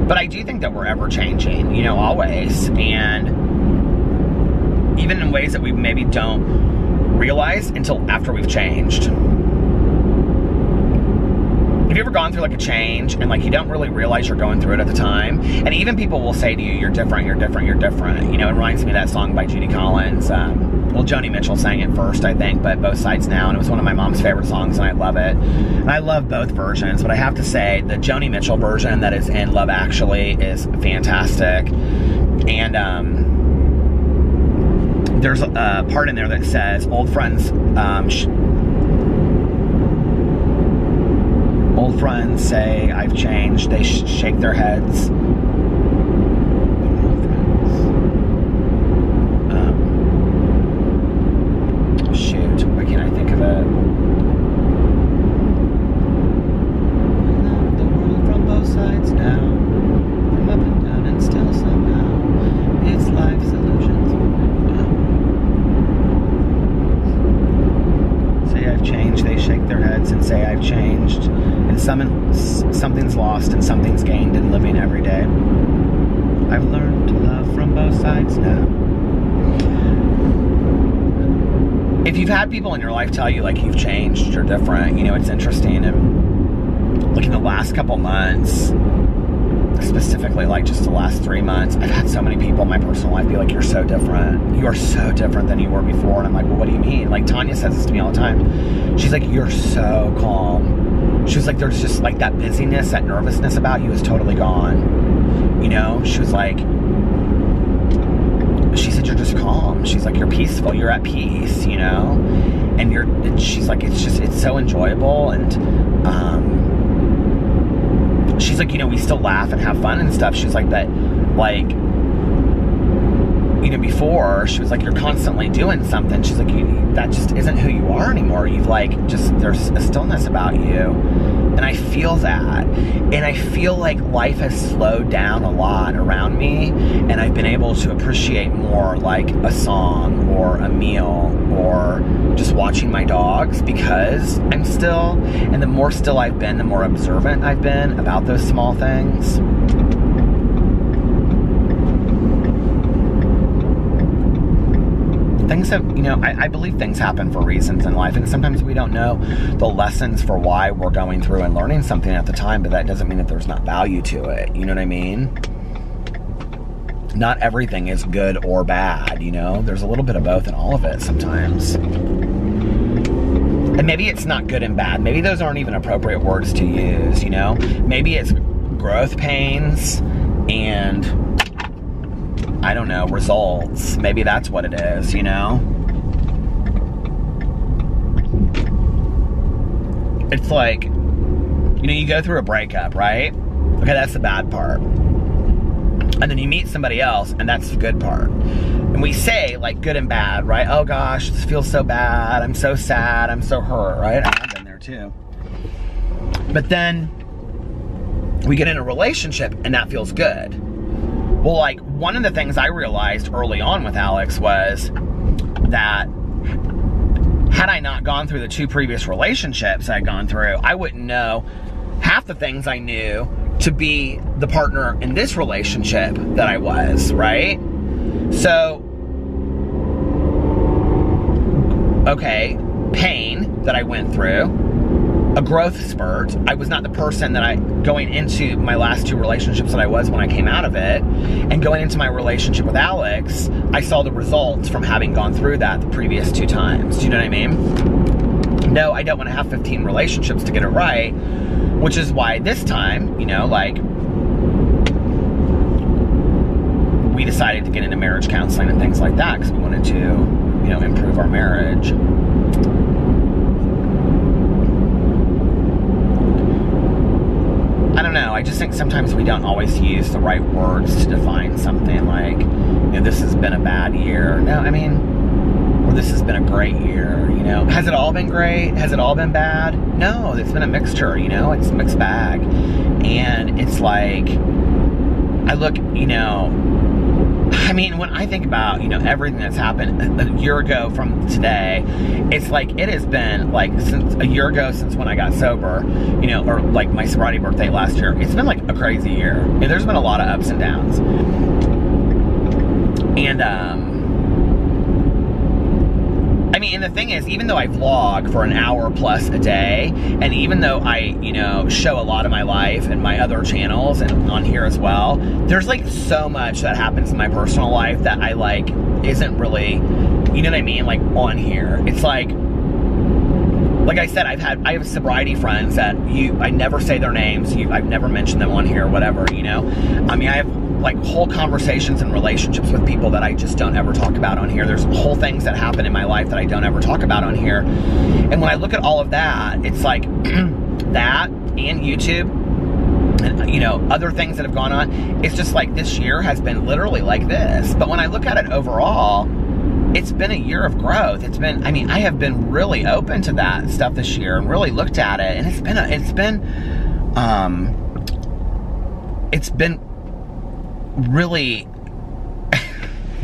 but I do think that we're ever changing, you know, always, and even in ways that we maybe don't realize until after we've changed. Have you ever gone through, like, a change and, like, you don't really realize you're going through it at the time? And even people will say to you, you're different, you're different, you're different. You know, it reminds me of that song by Judy Collins. Well, Joni Mitchell sang it first, I think, but Both Sides Now, and it was one of my mom's favorite songs, and I love it. And I love both versions, but I have to say, the Joni Mitchell version that is in Love Actually is fantastic. And, there's a part in there that says, old friends say I've changed, they shake their heads. Shoot, why can't I think of it? I love the world from both sides now, from up and down and still somehow, it's life's illusions. Say I've changed, they shake their heads and say I've changed, and something's lost and something's gained in living every day. I've learned to love from both sides now. If you've had people in your life tell you, like, you've changed, you're different, you know, it's interesting. And like in the last couple months, specifically like just the last 3 months, I've had so many people in my personal life be like, you're so different. You are so different than you were before. And I'm like, well, what do you mean? Like, Tanya says this to me all the time. She's like, you're so calm. She was like, there's just like that busyness, that nervousness about you is totally gone. You know, she was like, she said, you're just calm. She's like, you're peaceful. You're at peace, you know? And she's like, it's so enjoyable. And, she's like, you know, we still laugh and have fun and stuff. She's like, that, like, you know, before, she was like, you're constantly doing something. She's like, that just isn't who you are anymore. You've like, there's a stillness about you. And I feel that. And I feel like life has slowed down a lot around me. And I've been able to appreciate more like a song or a meal or just watching my dogs, because I'm still, and the more still I've been, the more observant I've been about those small things. Things have, you know, I believe things happen for reasons in life, and sometimes we don't know the lessons for why we're going through and learning something at the time, but that doesn't mean that there's not value to it. You know what I mean? Not everything is good or bad, you know? There's a little bit of both in all of it sometimes. And maybe it's not good and bad. Maybe those aren't even appropriate words to use, you know? Maybe it's growth pains and, I don't know, results. Maybe that's what it is, you know? It's like, you know, you go through a breakup, right? Okay, that's the bad part. And then you meet somebody else, and that's the good part. And we say, like, good and bad, right? Oh gosh, this feels so bad. I'm so sad. I'm so hurt, right? I've been there too. But then we get in a relationship, and that feels good. Well, like, one of the things I realized early on with Alex was that had I not gone through the 2 previous relationships I'd gone through, I wouldn't know half the things I knew to be the partner in this relationship that I was, right? So, okay, pain that I went through, a growth spurt. I was not the person that going into my last 2 relationships that I was when I came out of it, and going into my relationship with Alex, I saw the results from having gone through that the previous 2 times. Do you know what I mean? No, I don't want to have 15 relationships to get it right, which is why this time, you know, like, we decided to get into marriage counseling and things like that because we wanted to, you know, improve our marriage. I don't know, I just think sometimes we don't always use the right words to define something, like, you know, this has been a bad year. No, I mean, or this has been a great year, you know. Has it all been great? Has it all been bad? No, it's been a mixture, you know, it's a mixed bag. And it's like, I look, you know, I mean, when I think about, you know, everything that's happened a year ago from today, it's like, it has been like since a year ago since when I got sober, you know, or like my sobriety birthday last year. It's been like a crazy year. And there's been a lot of ups and downs. And, I mean, and the thing is, even though I vlog for an hour plus a day, and even though I, you know, show a lot of my life and my other channels and on here as well, there's like so much that happens in my personal life that I like isn't really, you know what I mean, like on here. It's like I said, I have sobriety friends that I never say their names, I've never mentioned them on here or whatever, you know. I mean, I have like whole conversations and relationships with people that I just don't ever talk about on here. There's whole things that happen in my life that I don't ever talk about on here. And when I look at all of that, it's like that and YouTube and, you know, other things that have gone on. It's just like this year has been literally like this. But when I look at it overall, it's been a year of growth. It's been, I mean, I have been really open to that stuff this year and really looked at it. And it's been really,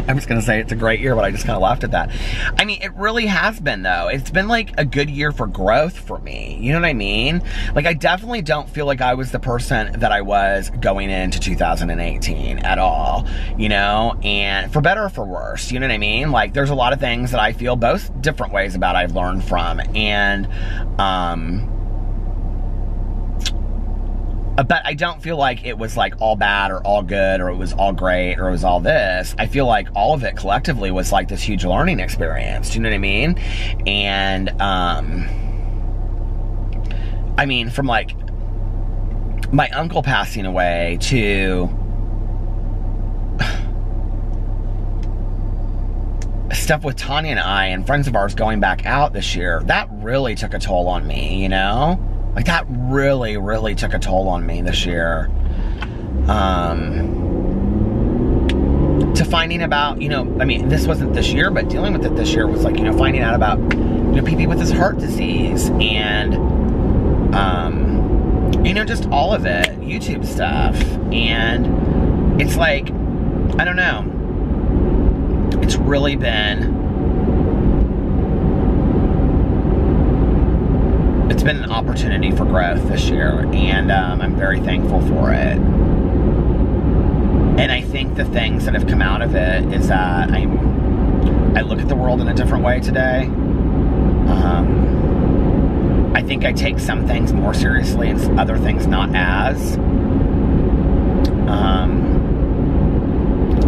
I was gonna say it's a great year, but I just kind of laughed at that. I mean, it really has been, though. It's been like a good year for growth for me. You know what I mean? Like, I definitely don't feel like I was the person that I was going into 2018 at all, you know? And for better or for worse, you know what I mean? Like, there's a lot of things that I feel both different ways about I've learned from. And, but I don't feel like it was like all bad or all good or it was all great or it was all this. I feel like all of it collectively was like this huge learning experience. Do you know what I mean? And, I mean, from like my uncle passing away to stuff with Tanya and I and friends of ours going back out this year, that really took a toll on me, you know? Like, that really, really took a toll on me this year. To finding about, you know, I mean, this wasn't this year, but dealing with it this year was like, you know, finding out about, you know, people with this heart disease and, you know, just all of it, YouTube stuff. And it's like, I don't know. It's really been... It's been an opportunity for growth this year, and I'm very thankful for it. And I think the things that have come out of it is that I look at the world in a different way today. I think I take some things more seriously and other things not as.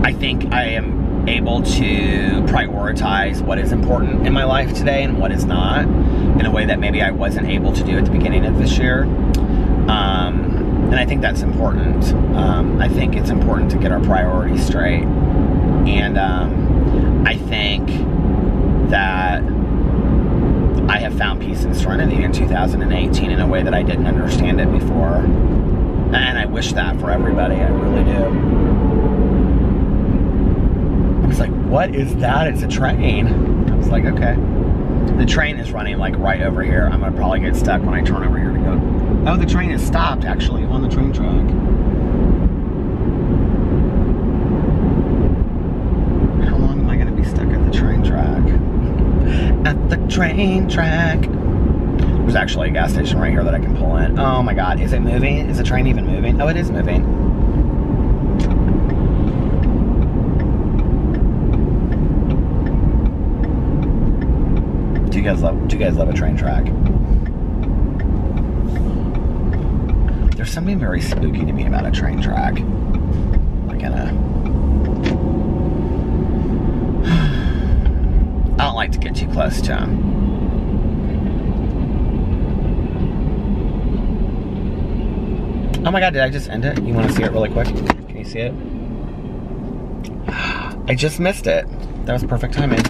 I think I am able to prioritize what is important in my life today and what is not in a way that maybe I wasn't able to do at the beginning of this year. And I think that's important. I think it's important to get our priorities straight. And I think that I have found peace and serenity in 2018 in a way that I didn't understand it before. And I wish that for everybody. I really do. I was like, what is that? It's a train. I was like, okay. The train is running like right over here. I'm gonna probably get stuck when I turn over here to go. Oh, the train is stopped actually on the train track. How long am I gonna be stuck at the train track? At the train track. There's actually a gas station right here that I can pull in. Oh my God, is it moving? Is the train even moving? Oh, it is moving. Do you guys love a train track? There's something very spooky to me about a train track. Like in a... I don't like to get too close to them. Oh my God, did I just end it? You want to see it really quick? Can you see it? I just missed it. That was perfect timing.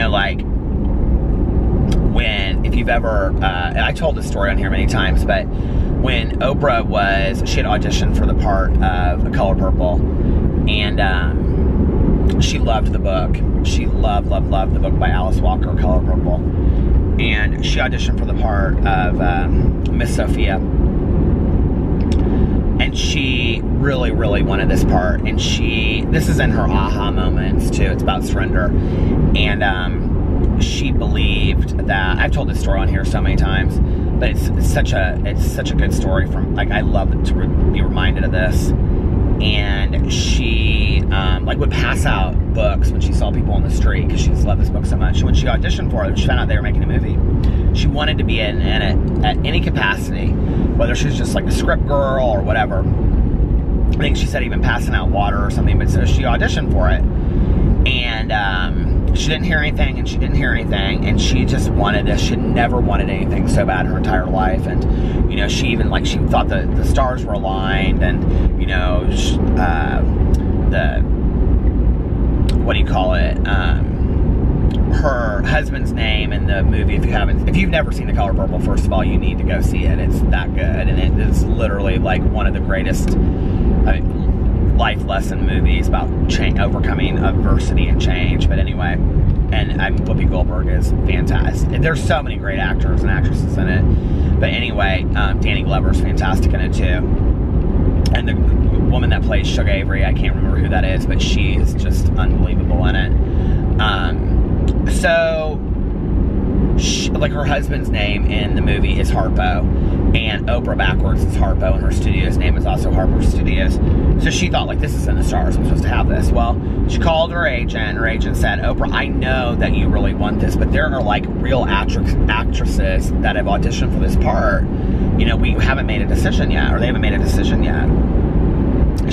Like when, if you've ever, and I told this story on here many times, but when Oprah she had auditioned for the part of The Color Purple, and she loved the book. She loved the book by Alice Walker, Color Purple. And she auditioned for the part of Miss Sophia. And she really, really wanted this part. And this is in her aha moments too. It's about surrender. And she believed that, I've told this story on here so many times, but it's such a good story from, like, I love to be reminded of this. And she like would pass out books when she saw people on the street because she just loved this book so much. And when she auditioned for it, she found out they were making a movie. She wanted to be in it at any capacity, whether she was just like a script girl or whatever. I think she said even passing out water or something, but so she auditioned for it. And she didn't hear anything, and she didn't hear anything, and she just wanted this. She had never wanted anything so bad in her entire life. And, you know, she even, like, she thought the stars were aligned, and, you know, what do you call it? Her husband's name in the movie, if you've never seen The Color Purple, first of all, you need to go see it. It's that good, and it is literally like one of the greatest, life lesson movies about overcoming adversity and change. But anyway, and Whoopi Goldberg is fantastic. There's so many great actors and actresses in it. But anyway, Danny Glover's fantastic in it too. And the woman that plays Sugar Avery, I can't remember who that is, but she is just unbelievable in it. Like her husband's name in the movie is Harpo, and Oprah backwards is Harpo, and her studio's name is also Harpo Studios. So she thought, like, this is in the stars, I'm supposed to have this. Well, she called her agent, and her agent said, Oprah, I know that you really want this, but there are like real actresses that have auditioned for this part. You know, we haven't made a decision yet, or they haven't made a decision yet.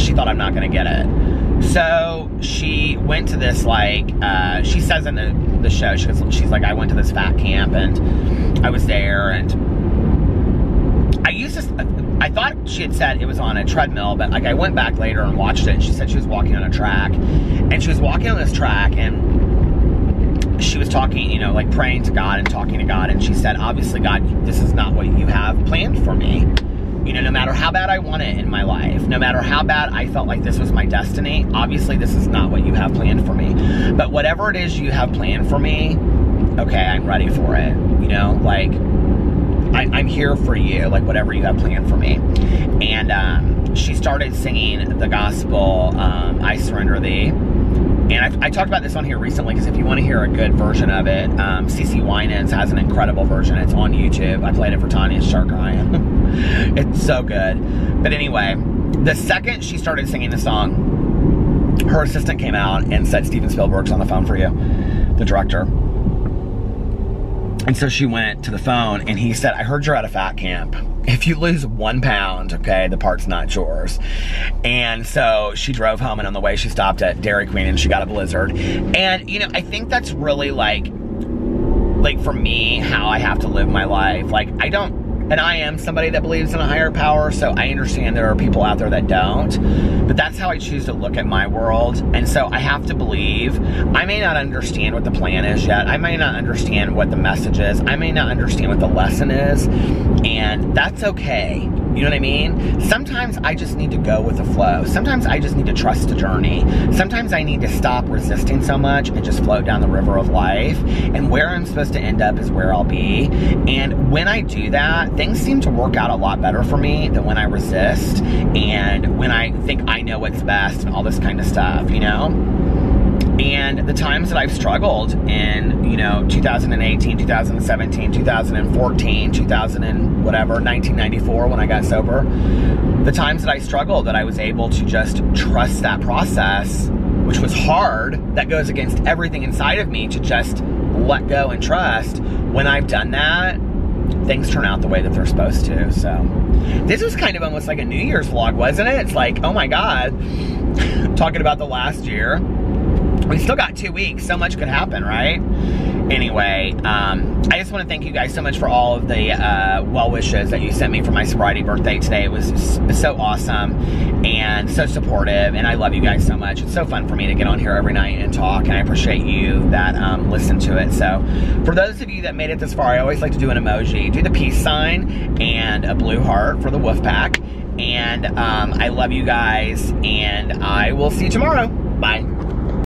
She thought, I'm not gonna get it. So she went to this, like, she says in the show, she's like, I went to this fat camp and I was there, and I thought she had said it was on a treadmill, but like I went back later and watched it, and she said she was walking on a track, and she was walking on this track, and she was talking, you know, like praying to God and talking to God, and she said, obviously, God, this is not what you have planned for me. You know, no matter how bad I want it in my life, no matter how bad I felt like this was my destiny, obviously this is not what you have planned for me. But whatever it is you have planned for me, okay, I'm ready for it. You know, like, I'm here for you, like whatever you have planned for me. And she started singing the gospel, I Surrender Thee. And I talked about this on here recently, because if you want to hear a good version of it, CeCe Winans has an incredible version. It's on YouTube. I played it for Tanya. Start crying. It's so good. But anyway, the second she started singing the song, her assistant came out and said, Steven Spielberg's on the phone for you, the director. And so she went to the phone, and he said, I heard you're at a fat camp. If you lose 1 pound, okay, the part's not yours. And so she drove home, and on the way she stopped at Dairy Queen and she got a Blizzard. And, you know, I think that's really like for me, how I have to live my life. Like, I am somebody that believes in a higher power, so I understand there are people out there that don't, but that's how I choose to look at my world. And so I have to believe. I may not understand what the plan is yet. I may not understand what the message is. I may not understand what the lesson is, and that's okay. You know what I mean? Sometimes I just need to go with the flow. Sometimes I just need to trust the journey. Sometimes I need to stop resisting so much and just float down the river of life. And where I'm supposed to end up is where I'll be. And when I do that, things seem to work out a lot better for me than when I resist and when I think I know what's best and all this kind of stuff, you know? And the times that I've struggled in, you know, 2018, 2017, 2014, 2000 and whatever, 1994 when I got sober, the times that I struggled, that I was able to just trust that process, which was hard, that goes against everything inside of me, to just let go and trust. When I've done that, things turn out the way that they're supposed to. So this was kind of almost like a New Year's vlog, wasn't it? It's like, oh my God, talking about the last year. We still got 2 weeks. So much could happen, right? Anyway, I just want to thank you guys so much for all of the well wishes that you sent me for my sobriety birthday today. It was so awesome and so supportive, and I love you guys so much. It's so fun for me to get on here every night and talk, and I appreciate you that listen to it. So for those of you that made it this far, I always like to do an emoji. Do the peace sign and a blue heart for the wolf pack. And I love you guys, and I will see you tomorrow. Bye.